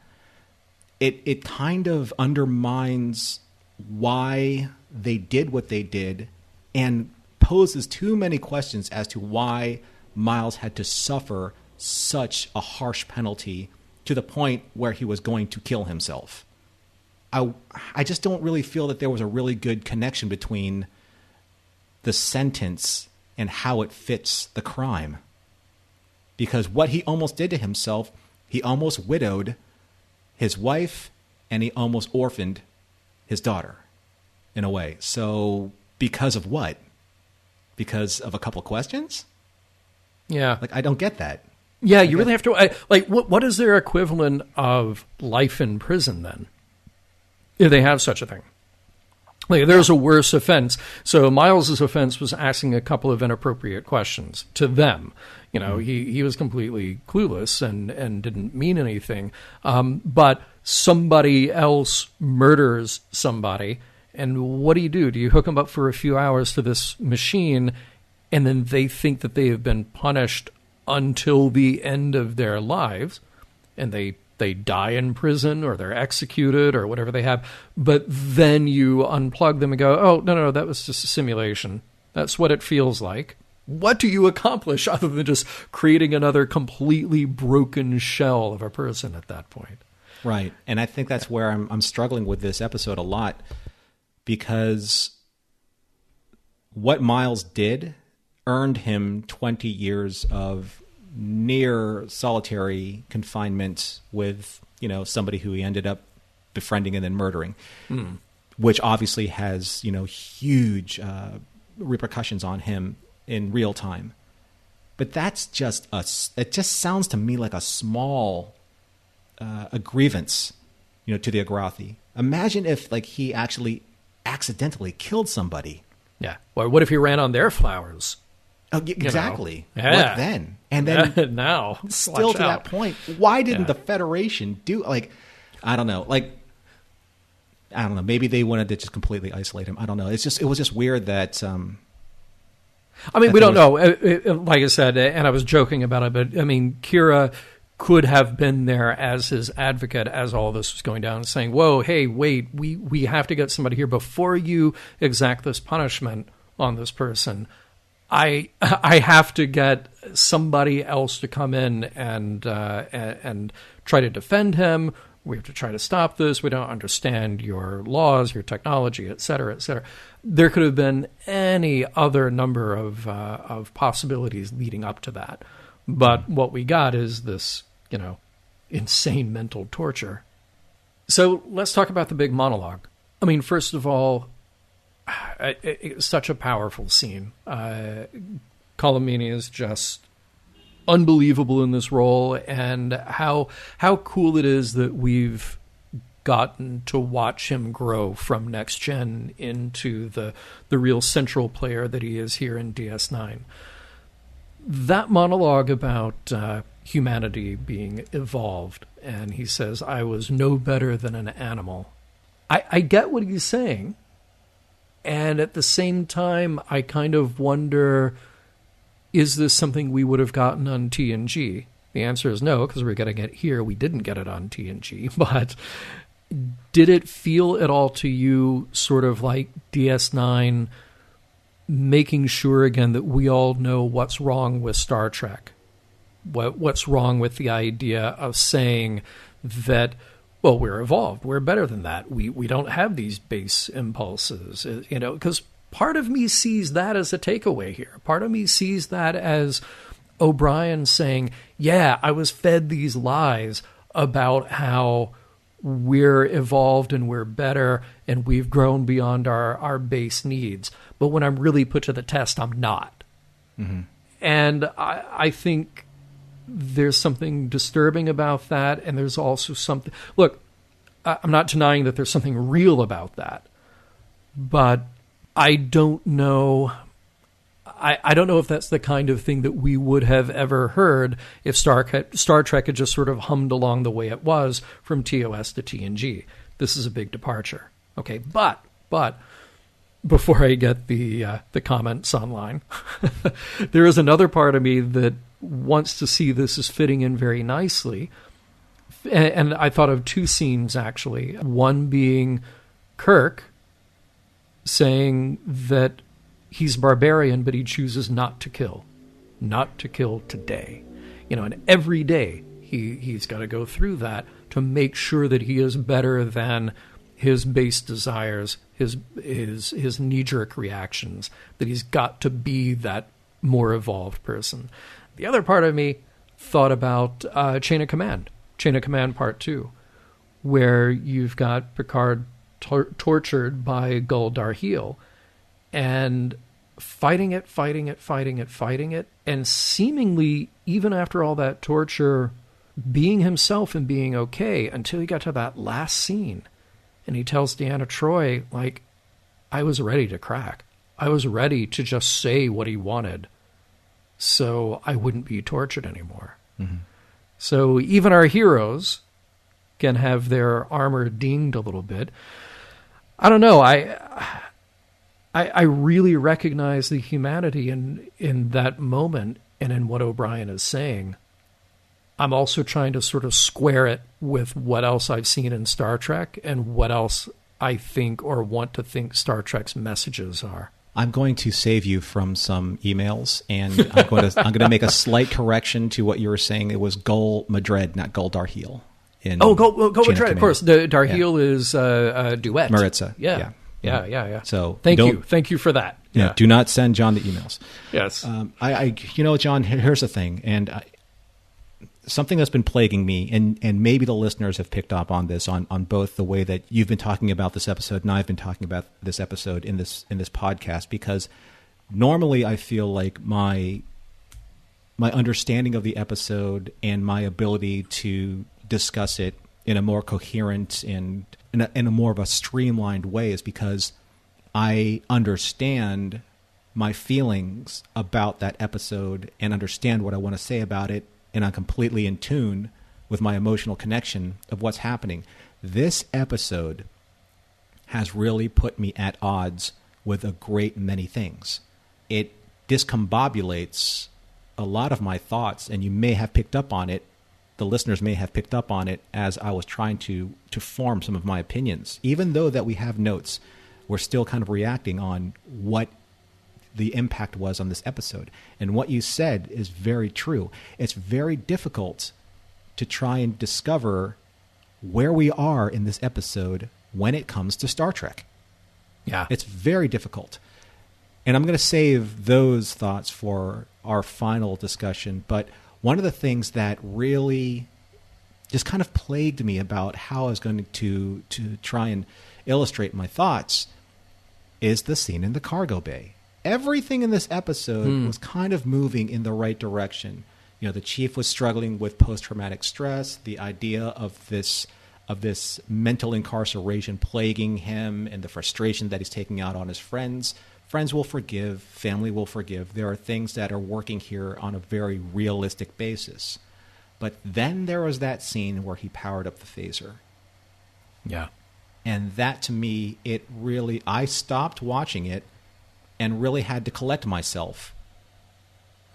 It kind of undermines why they did what they did and poses too many questions as to why Miles had to suffer such a harsh penalty to the point where he was going to kill himself. I just don't really feel that there was a really good connection between the sentence and how it fits the crime. Because what he almost did to himself, he almost widowed his wife and he almost orphaned his daughter, in a way. So because of what? Because of a couple of questions? Yeah. Like, I don't get that. Yeah, you really have to... what is their equivalent of life in prison, then? If they have such a thing. Like, there's a worse offense. So Miles's offense was asking a couple of inappropriate questions to them. You know, he was completely clueless and didn't mean anything. But somebody else murders somebody, and what do? Do you hook them up for a few hours to this machine, and then they think that they have been punished until the end of their lives, and they die in prison or they're executed or whatever they have, but then you unplug them and go, oh, no, that was just a simulation. That's what it feels like. What do you accomplish other than just creating another completely broken shell of a person at that point? Right. And I think that's where I'm struggling with this episode a lot, because what Miles did earned him 20 years of near solitary confinement with, somebody who he ended up befriending and then murdering, which obviously has, huge repercussions on him in real time. But that's just it just sounds to me like a small a grievance, to the Agrathi. Imagine if he actually accidentally killed somebody. Yeah. Or what if he ran on their flowers? Oh, exactly. Yeah. What then? And then now, still to that point, why didn't the Federation do I don't know. I don't know. Maybe they wanted to just completely isolate him. I don't know. It was just weird that. We don't know. Like I said, and I was joking about it, but Kira could have been there as his advocate as all this was going down, saying, "Whoa, hey, wait, we have to get somebody here before you exact this punishment on this person. I have to get somebody else to come in and try to defend him. We have to try to stop this. We don't understand your laws, your technology, et cetera, et cetera." There could have been any other number of possibilities leading up to that. But what we got is this, insane mental torture. So let's talk about the big monologue. First of all, it's such a powerful scene. Colomini is just unbelievable in this role, and how cool it is that we've gotten to watch him grow from Next Gen into the real central player that he is here in DS9. That monologue about humanity being evolved, and he says, "I was no better than an animal." I get what he's saying. And at the same time, I kind of wonder, is this something we would have gotten on TNG? The answer is no, because we're getting it here. We didn't get it on TNG. But did it feel at all to you sort of like DS9 making sure again that we all know what's wrong with Star Trek? What's wrong with the idea of saying that, well, we're evolved. We're better than that. We don't have these base impulses, because part of me sees that as a takeaway here. Part of me sees that as O'Brien saying, yeah, I was fed these lies about how we're evolved and we're better and we've grown beyond our base needs. But when I'm really put to the test, I'm not. Mm-hmm. And I think there's something disturbing about that. And there's also something... Look, I'm not denying that there's something real about that. But I don't know... I don't know if that's the kind of thing that we would have ever heard if Star Trek had just sort of hummed along the way it was from TOS to TNG. This is a big departure. Okay, but before I get the comments online, there is another part of me that wants to see this as fitting in very nicely. And I thought of two scenes, actually. One being Kirk saying that he's barbarian, but he chooses not to kill today. And every day he's got to go through that to make sure that he is better than his base desires, his knee-jerk reactions, that he's got to be that more evolved person. The other part of me thought about Chain of Command Part 2, where you've got Picard tortured by Gul Darhe'el, and fighting it, and seemingly, even after all that torture, being himself and being okay until he got to that last scene. And he tells Deanna Troi, like, I was ready to crack. I was ready to just say what he wanted so I wouldn't be tortured anymore. Mm-hmm. So even our heroes can have their armor dinged a little bit. I don't know. I really recognize the humanity in that moment and in what O'Brien is saying. I'm also trying to sort of square it with what else I've seen in Star Trek and what else I think or want to think Star Trek's messages are. I'm going to save you from some emails, and I'm going to make a slight correction to what you were saying. It was Gul Madred, not Gul Darhe'el. Gul Madred, of course. Darhe'el is a duet. Maritza. Yeah. Yeah. So thank you for that. Yeah. Do not send John the emails. Yes. John, here's the thing, and something that's been plaguing me, and maybe the listeners have picked up on this on both the way that you've been talking about this episode and I've been talking about this episode in this podcast, because normally I feel like my understanding of the episode and my ability to discuss it in a more coherent and in a more of a streamlined way is because I understand my feelings about that episode and understand what I want to say about it, and I'm completely in tune with my emotional connection of what's happening. This episode has really put me at odds with a great many things. It discombobulates a lot of my thoughts, and you may have picked up on it. The listeners may have picked up on it as I was trying to form some of my opinions. Even though that we have notes, we're still kind of reacting on what the impact was on this episode. And what you said is very true. It's very difficult to try and discover where we are in this episode when it comes to Star Trek. Yeah. It's very difficult. And I'm going to save those thoughts for our final discussion. But one of the things that really just kind of plagued me about how I was going to try and illustrate my thoughts is the scene in the cargo bay. Everything in this episode was kind of moving in the right direction. You know, the chief was struggling with post-traumatic stress, the idea of this mental incarceration plaguing him, and the frustration that he's taking out on his friends. Friends will forgive, family will forgive. There are things that are working here on a very realistic basis. But then there was that scene where he powered up the phaser. Yeah. And that, to me, I stopped watching it and really had to collect myself.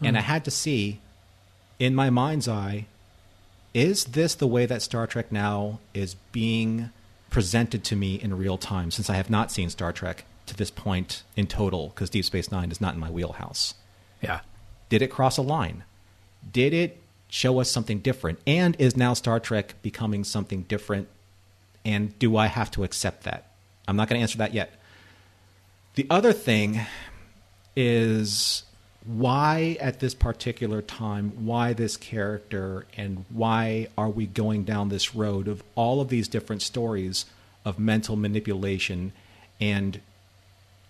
And I had to see, in my mind's eye, is this the way that Star Trek now is being presented to me in real time, since I have not seen Star Trek to this point in total, because Deep Space Nine is not in my wheelhouse. Yeah. Did it cross a line? Did it show us something different? And is now Star Trek becoming something different? And do I have to accept that? I'm not going to answer that yet. The other thing is why at this particular time, why this character, and why are we going down this road of all of these different stories of mental manipulation and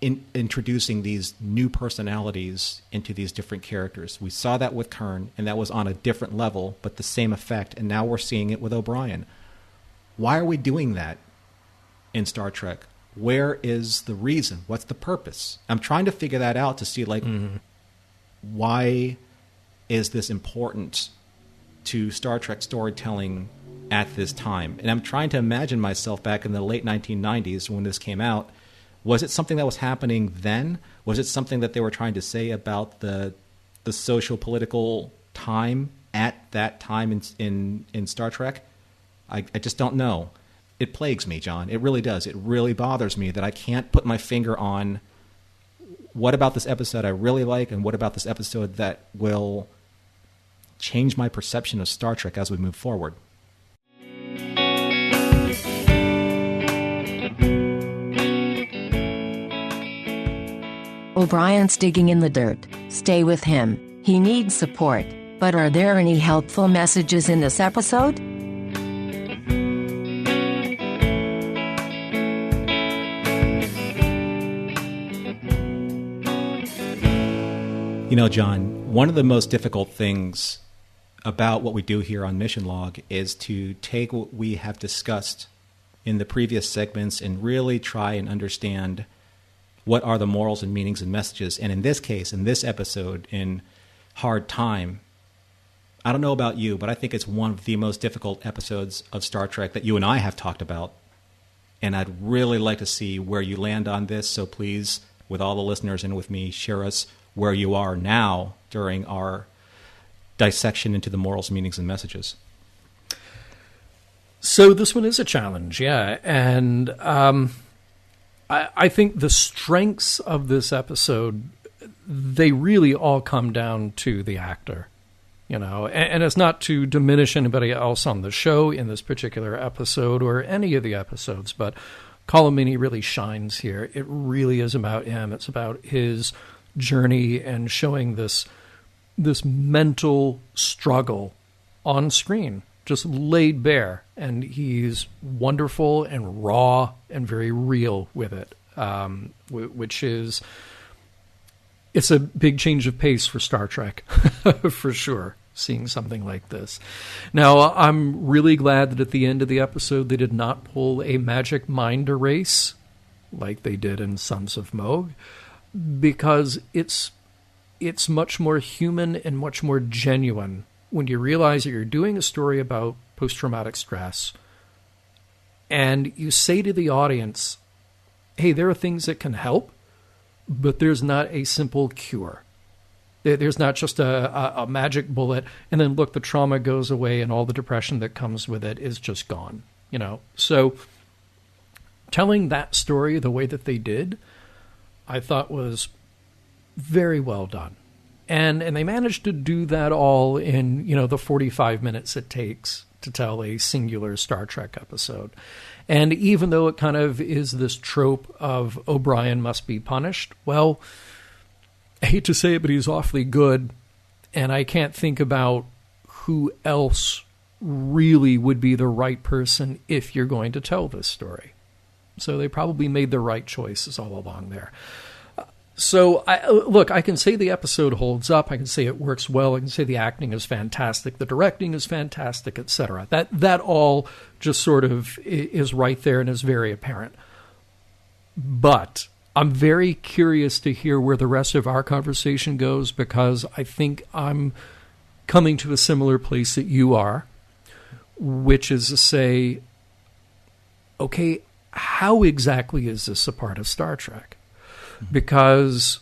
introducing these new personalities into these different characters. We saw that with Kern, and that was on a different level, but the same effect, and now we're seeing it with O'Brien. Why are we doing that in Star Trek? Where is the reason? What's the purpose? I'm trying to figure that out to see, like, why is this important to Star Trek storytelling at this time? And I'm trying to imagine myself back in the late 1990s when this came out. Was it something that was happening then? Was it something that they were trying to say about the social political time at that time in Star Trek? I just don't know. It plagues me, John. It really does. It really bothers me that I can't put my finger on what about this episode I really like and what about this episode that will change my perception of Star Trek as we move forward. O'Brien's digging in the dirt. Stay with him. He needs support. But are there any helpful messages in this episode? You know, John, one of the most difficult things about what we do here on Mission Log is to take what we have discussed in the previous segments and really try and understand what are the morals and meanings and messages. And in this case, in this episode, in Hard Time, I don't know about you, but I think it's one of the most difficult episodes of Star Trek that you and I have talked about. And I'd really like to see where you land on this. So please, with all the listeners and with me, share us where you are now during our dissection into the morals, meanings, and messages. So this one is a challenge, yeah. And I think the strengths of this episode, they really all come down to the actor, you know. And it's not to diminish anybody else on the show in this particular episode or any of the episodes, but Colomini really shines here. It really is about him. It's about his journey and showing this mental struggle on screen, just laid bare, and he's wonderful and raw and very real with it, which is, it's a big change of pace for Star Trek, for sure, seeing something like this. Now, I'm really glad that at the end of the episode they did not pull a magic mind erase like they did in Sons of Moog, because it's much more human and much more genuine when you realize that you're doing a story about post-traumatic stress and you say to the audience, hey, there are things that can help, but there's not a simple cure. There's not just a magic bullet and then look, the trauma goes away and all the depression that comes with it is just gone, you know. So telling that story the way that they did, I thought was very well done. And they managed to do that all in, you know, the 45 minutes it takes to tell a singular Star Trek episode. And even though it kind of is this trope of O'Brien must be punished, well, I hate to say it, but he's awfully good. And I can't think about who else really would be the right person if you're going to tell this story. So they probably made the right choices all along there. So, I can say the episode holds up. I can say it works well. I can say the acting is fantastic. The directing is fantastic, etc. That all just sort of is right there and is very apparent. But I'm very curious to hear where the rest of our conversation goes, because I think I'm coming to a similar place that you are, which is to say, okay, how exactly is this a part of Star Trek? Because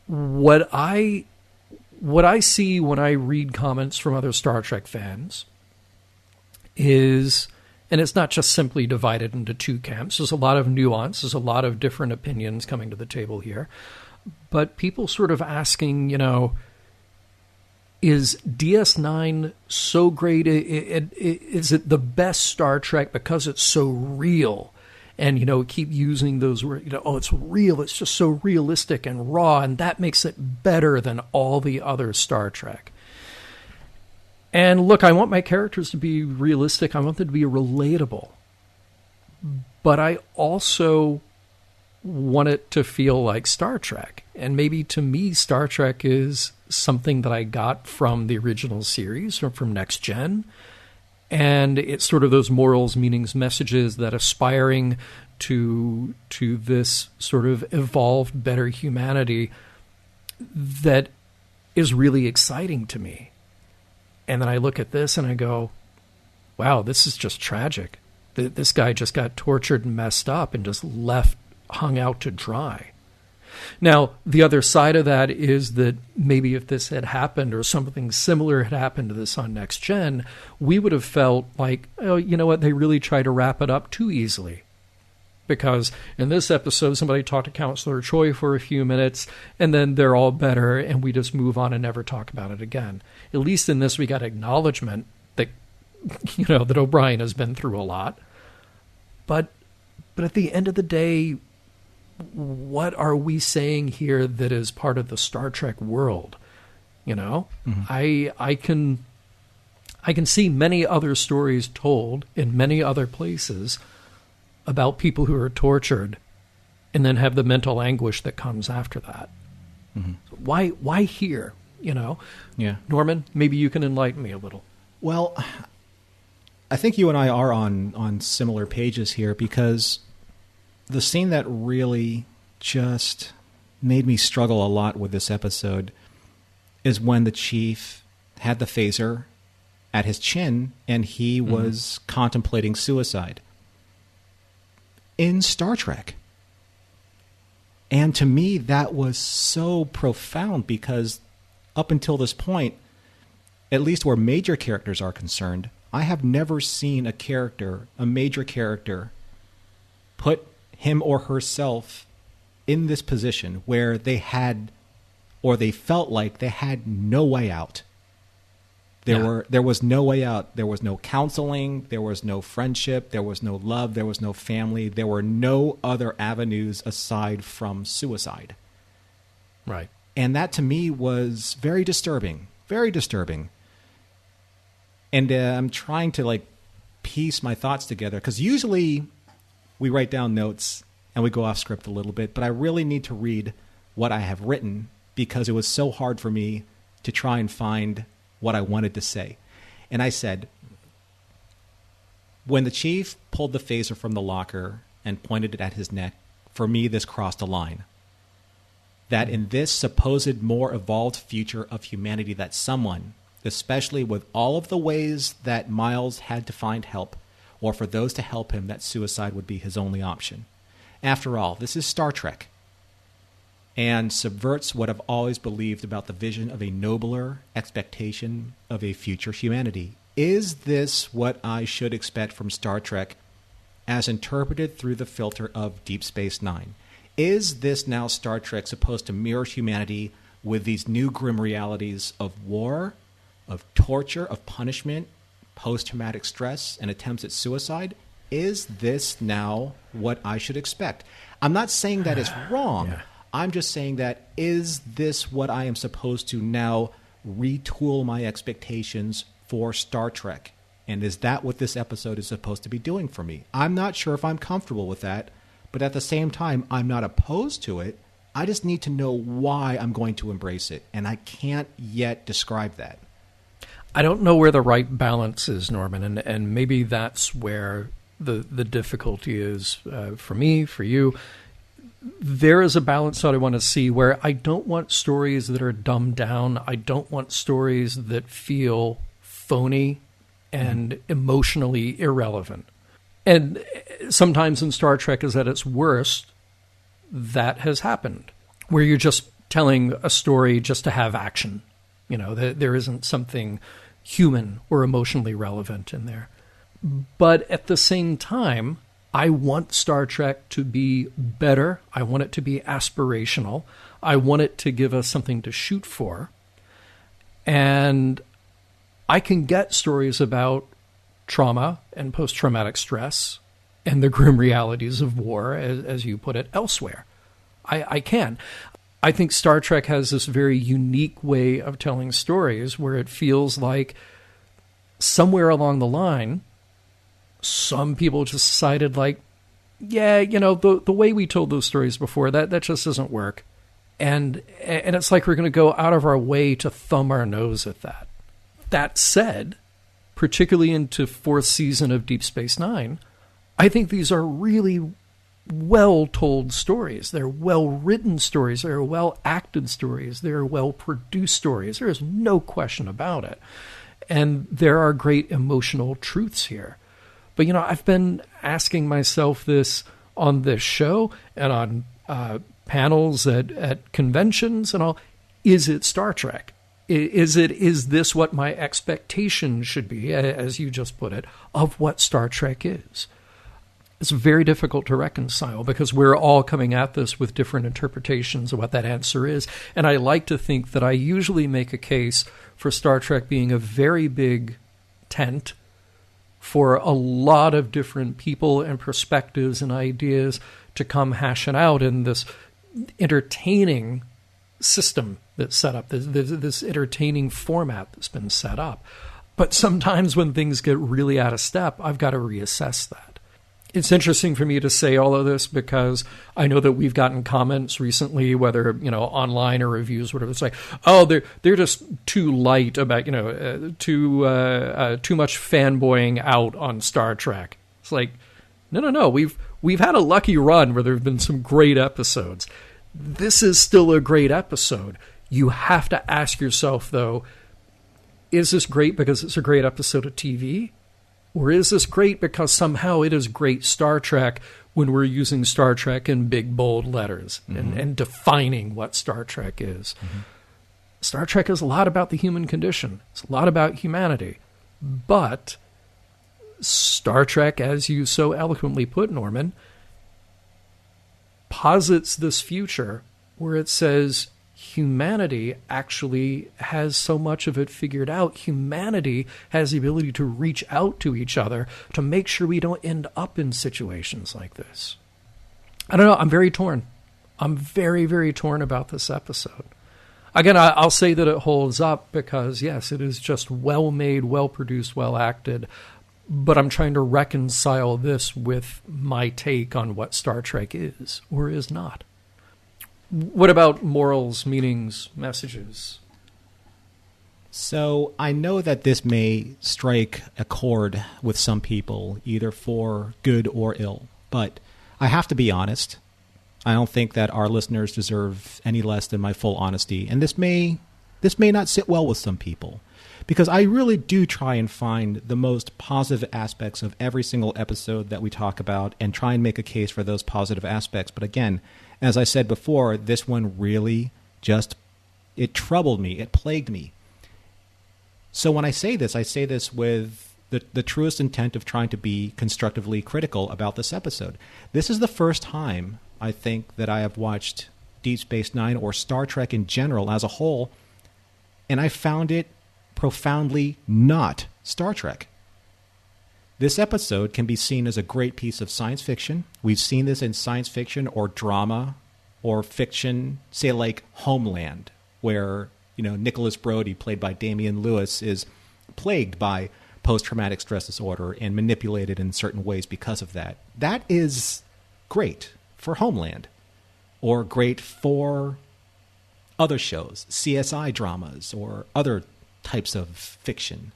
what I see when I read comments from other Star Trek fans is, and it's not just simply divided into two camps, there's a lot of nuance, there's a lot of different opinions coming to the table here, but people sort of asking, you know, is DS9 so great? Is it the best Star Trek because it's so real? and, keep using those words, oh, it's real, it's just so realistic and raw, and that makes it better than all the other Star Trek. And look, I want my characters to be realistic. I want them to be relatable. But I also want it to feel like Star Trek. And maybe to me, Star Trek is something that I got from the original series or from Next Gen. And it's sort of those morals, meanings, messages that aspiring to this sort of evolved, better humanity that is really exciting to me. And then I look at this and I go, wow, this is just tragic. This guy just got tortured and messed up and just hung out to dry. Now, the other side of that is that maybe if this had happened or something similar had happened to this on Next Gen, we would have felt like, oh, you know what, they really try to wrap it up too easily. Because in this episode, somebody talked to Counselor Choi for a few minutes, and then they're all better, and we just move on and never talk about it again. At least in this, we got acknowledgement that, that O'Brien has been through a lot. But at the end of the day, what are we saying here that is part of the Star Trek world? Mm-hmm. I can see many other stories told in many other places about people who are tortured and then have the mental anguish that comes after that. Mm-hmm. Why here? Yeah. Norman, maybe you can enlighten me a little. Well, I think you and I are on similar pages here, because the scene that really just made me struggle a lot with this episode is when the chief had the phaser at his chin and he was contemplating suicide in Star Trek. And to me, that was so profound, because up until this point, at least where major characters are concerned, I have never seen a major character, put him or herself in this position where they had, or they felt like they had no way out. There was no way out. There was no counseling. There was no friendship. There was no love. There was no family. There were no other avenues aside from suicide. Right. And that to me was very disturbing. Very disturbing. And I'm trying to piece my thoughts together, because usually we write down notes and we go off script a little bit, but I really need to read what I have written, because it was so hard for me to try and find what I wanted to say. And I said, when the chief pulled the phaser from the locker and pointed it at his neck, for me this crossed a line. That in this supposed more evolved future of humanity, that someone, especially with all of the ways that Miles had to find help, or for those to help him, that suicide would be his only option. After all, this is Star Trek, and subverts what I've always believed about the vision of a nobler expectation of a future humanity. Is this what I should expect from Star Trek as interpreted through the filter of Deep Space Nine? Is this now Star Trek supposed to mirror humanity with these new grim realities of war, of torture, of punishment, post-traumatic stress, and attempts at suicide? Is this now what I should expect? I'm not saying that it's wrong. Yeah. I'm just saying that, is this what I am supposed to now retool my expectations for Star Trek? And is that what this episode is supposed to be doing for me? I'm not sure if I'm comfortable with that, but at the same time, I'm not opposed to it. I just need to know why I'm going to embrace it, and I can't yet describe that. I don't know where the right balance is, Norman, and maybe that's where the difficulty is for me, for you. There is a balance that I want to see where I don't want stories that are dumbed down. I don't want stories that feel phony and emotionally irrelevant. And sometimes in Star Trek is at its worst, that has happened, where you're just telling a story just to have action. There isn't something human or emotionally relevant in there. But at the same time, I want Star Trek to be better. I want it to be aspirational. I want it to give us something to shoot for. And I can get stories about trauma and post-traumatic stress and the grim realities of war, as you put it, elsewhere. I can. I think Star Trek has this very unique way of telling stories where it feels like somewhere along the line, some people just decided like, yeah, the way we told those stories before, that just doesn't work. And it's like we're going to go out of our way to thumb our nose at that. That said, particularly into fourth season of Deep Space Nine, I think these are really well-told stories. They're well-written stories. They're well-acted stories. They're well-produced stories. There is no question about it. And there are great emotional truths here. But, I've been asking myself this on this show and on panels at conventions and all. Is it Star Trek? Is this what my expectation should be, as you just put it, of what Star Trek is? It's very difficult to reconcile because we're all coming at this with different interpretations of what that answer is. And I like to think that I usually make a case for Star Trek being a very big tent for a lot of different people and perspectives and ideas to come hashing out in this entertaining system that's set up, this entertaining format that's been set up. But sometimes when things get really out of step, I've got to reassess that. It's interesting for me to say all of this because I know that we've gotten comments recently, whether online or reviews, whatever. It's like, oh, they're just too light about too much fanboying out on Star Trek. It's like, no. We've had a lucky run where there have been some great episodes. This is still a great episode. You have to ask yourself though, is this great because it's a great episode of TV? Or is this great because somehow it is great Star Trek when we're using Star Trek in big, bold letters and defining what Star Trek is? Mm-hmm. Star Trek is a lot about the human condition. It's a lot about humanity. But Star Trek, as you so eloquently put, Norman, posits this future where it says humanity actually has so much of it figured out. Humanity has the ability to reach out to each other to make sure we don't end up in situations like this. I don't know. I'm very torn. I'm very, very torn about this episode. Again, I'll say that it holds up because, yes, it is just well-made, well-produced, well-acted. But I'm trying to reconcile this with my take on what Star Trek is or is not. What about morals, meanings, messages? So I know that this may strike a chord with some people, either for good or ill. But I have to be honest. I don't think that our listeners deserve any less than my full honesty. And this may not sit well with some people. Because I really do try and find the most positive aspects of every single episode that we talk about and try and make a case for those positive aspects. But again, as I said before, this one really it troubled me. It plagued me. So when I say this with the truest intent of trying to be constructively critical about this episode. This is the first time, I think, that I have watched Deep Space Nine or Star Trek in general as a whole, and I found it profoundly not Star Trek. This episode can be seen as a great piece of science fiction. We've seen this in science fiction or drama or fiction, say like Homeland, where Nicholas Brody, played by Damian Lewis, is plagued by post-traumatic stress disorder and manipulated in certain ways because of that. That is great for Homeland, or great for other shows, CSI dramas, or other types of fiction.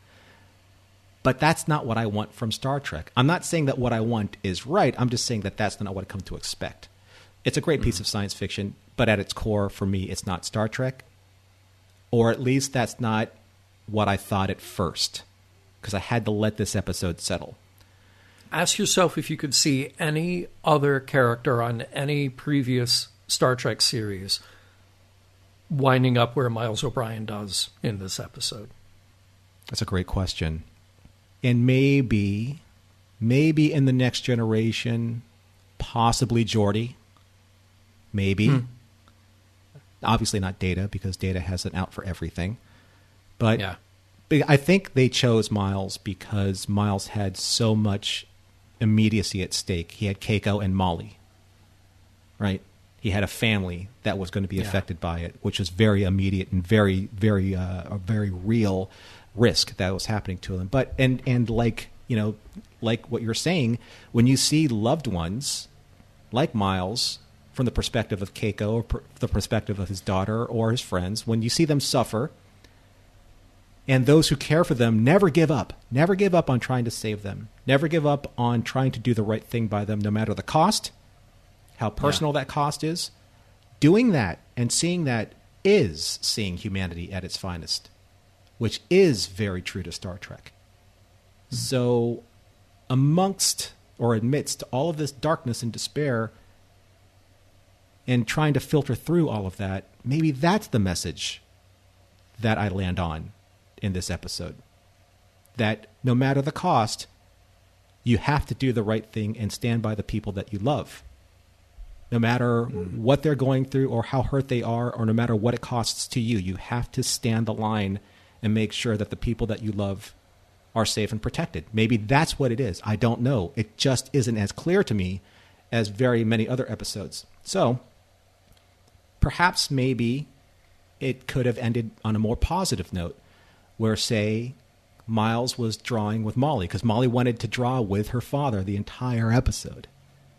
But that's not what I want from Star Trek. I'm not saying that what I want is right. I'm just saying that that's not what I come to expect. It's a great piece of science fiction, but at its core, for me, it's not Star Trek. Or at least that's not what I thought at first, because I had to let this episode settle. Ask yourself if you could see any other character on any previous Star Trek series winding up where Miles O'Brien does in this episode. That's a great question. And maybe in the Next Generation, possibly Geordi. Maybe. Obviously not Data, because Data has an out for everything. But I think they chose Miles because Miles had so much immediacy at stake. He had Keiko and Molly, right? He had a family that was going to be affected by it, which was very immediate and very, very, a very real risk that was happening to him. But and like, you know, like what you're saying, when you see loved ones like Miles from the perspective of Keiko or the perspective of his daughter or his friends, when you see them suffer, and those who care for them never give up on trying to save them, never give up on trying to do the right thing by them, no matter the cost, how personal that cost is. Doing that and seeing that is seeing humanity at its finest, which is very true to Star Trek. So amidst all of this darkness and despair and trying to filter through all of that, maybe that's the message that I land on in this episode. That no matter the cost, you have to do the right thing and stand by the people that you love. No matter what they're going through or how hurt they are, or no matter what it costs to you, you have to stand the line and make sure that the people that you love are safe and protected. Maybe that's what it is. I don't know. It just isn't as clear to me as very many other episodes. So perhaps maybe it could have ended on a more positive note, where, say, Miles was drawing with Molly, because Molly wanted to draw with her father the entire episode.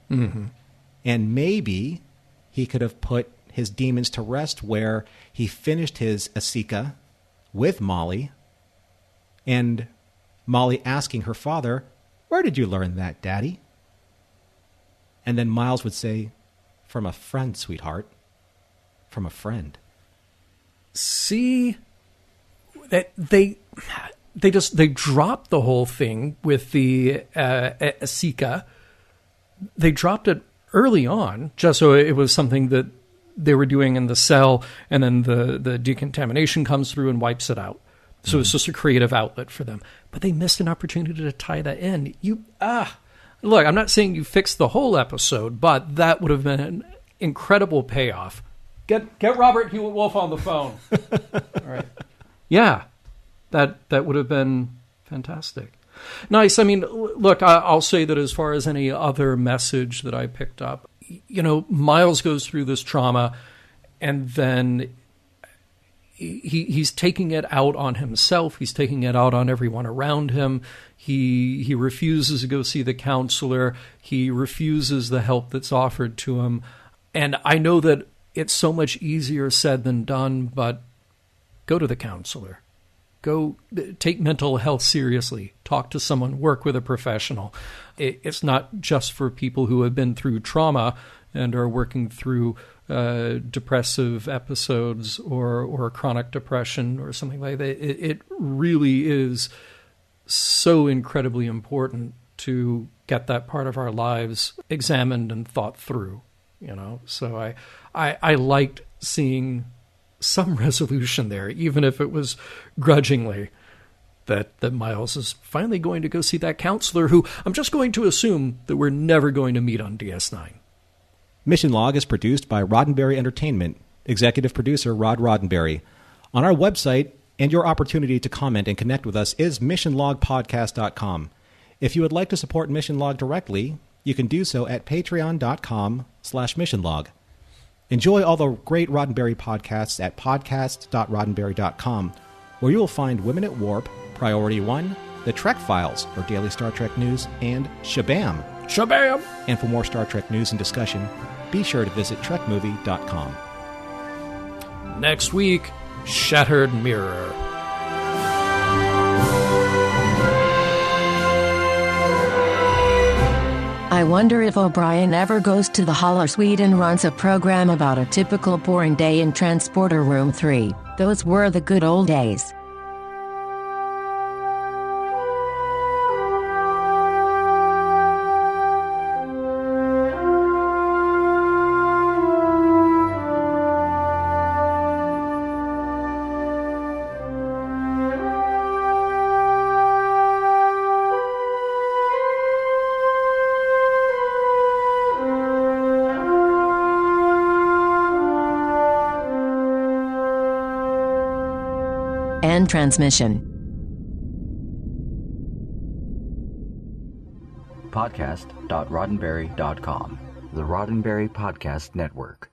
Mm-hmm. And maybe he could have put his demons to rest, where he finished his Asika with Molly, and Molly asking her father, "Where did you learn that, Daddy?" And then Miles would say, "From a friend, sweetheart. From a friend." See, that they dropped the whole thing with the Asika. They dropped it early on, just so it was something that they were doing in the cell, and then the decontamination comes through and wipes it out. So it's just a creative outlet for them. But they missed an opportunity to tie that in. Look, I'm not saying you fixed the whole episode, but that would have been an incredible payoff. Get Robert Hewitt Wolf on the phone. All right. Yeah, that would have been fantastic. Nice. I mean, look, I'll say that as far as any other message that I picked up, you know, Miles goes through this trauma, and then he's taking it out on himself. He's taking it out on everyone around him. He refuses to go see the counselor. He refuses the help that's offered to him. And I know that it's so much easier said than done, but go to the counselor. Go take mental health seriously. Talk to someone. Work with a professional. It's not just for people who have been through trauma and are working through depressive episodes or chronic depression or something like that. It really is so incredibly important to get that part of our lives examined and thought through. You know, so I liked seeing some resolution there, even if it was grudgingly, that Miles is finally going to go see that counselor, who I'm just going to assume that we're never going to meet on DS9. Mission Log is produced by Roddenberry Entertainment, executive producer Rod Roddenberry. On our website, and your opportunity to comment and connect with us, is missionlogpodcast.com. If you would like to support Mission Log directly, you can do so at patreon.com/missionlog. Enjoy all the great Roddenberry podcasts at podcast.roddenberry.com, where you will find Women at Warp, Priority One, The Trek Files, or daily Star Trek news, and Shabam. Shabam! And for more Star Trek news and discussion, be sure to visit trekmovie.com. Next week, Shattered Mirror. I wonder if O'Brien ever goes to the holosuite and runs a program about a typical boring day in Transporter Room 3. Those were the good old days. End transmission. podcast.roddenberry.com. The Roddenberry Podcast Network.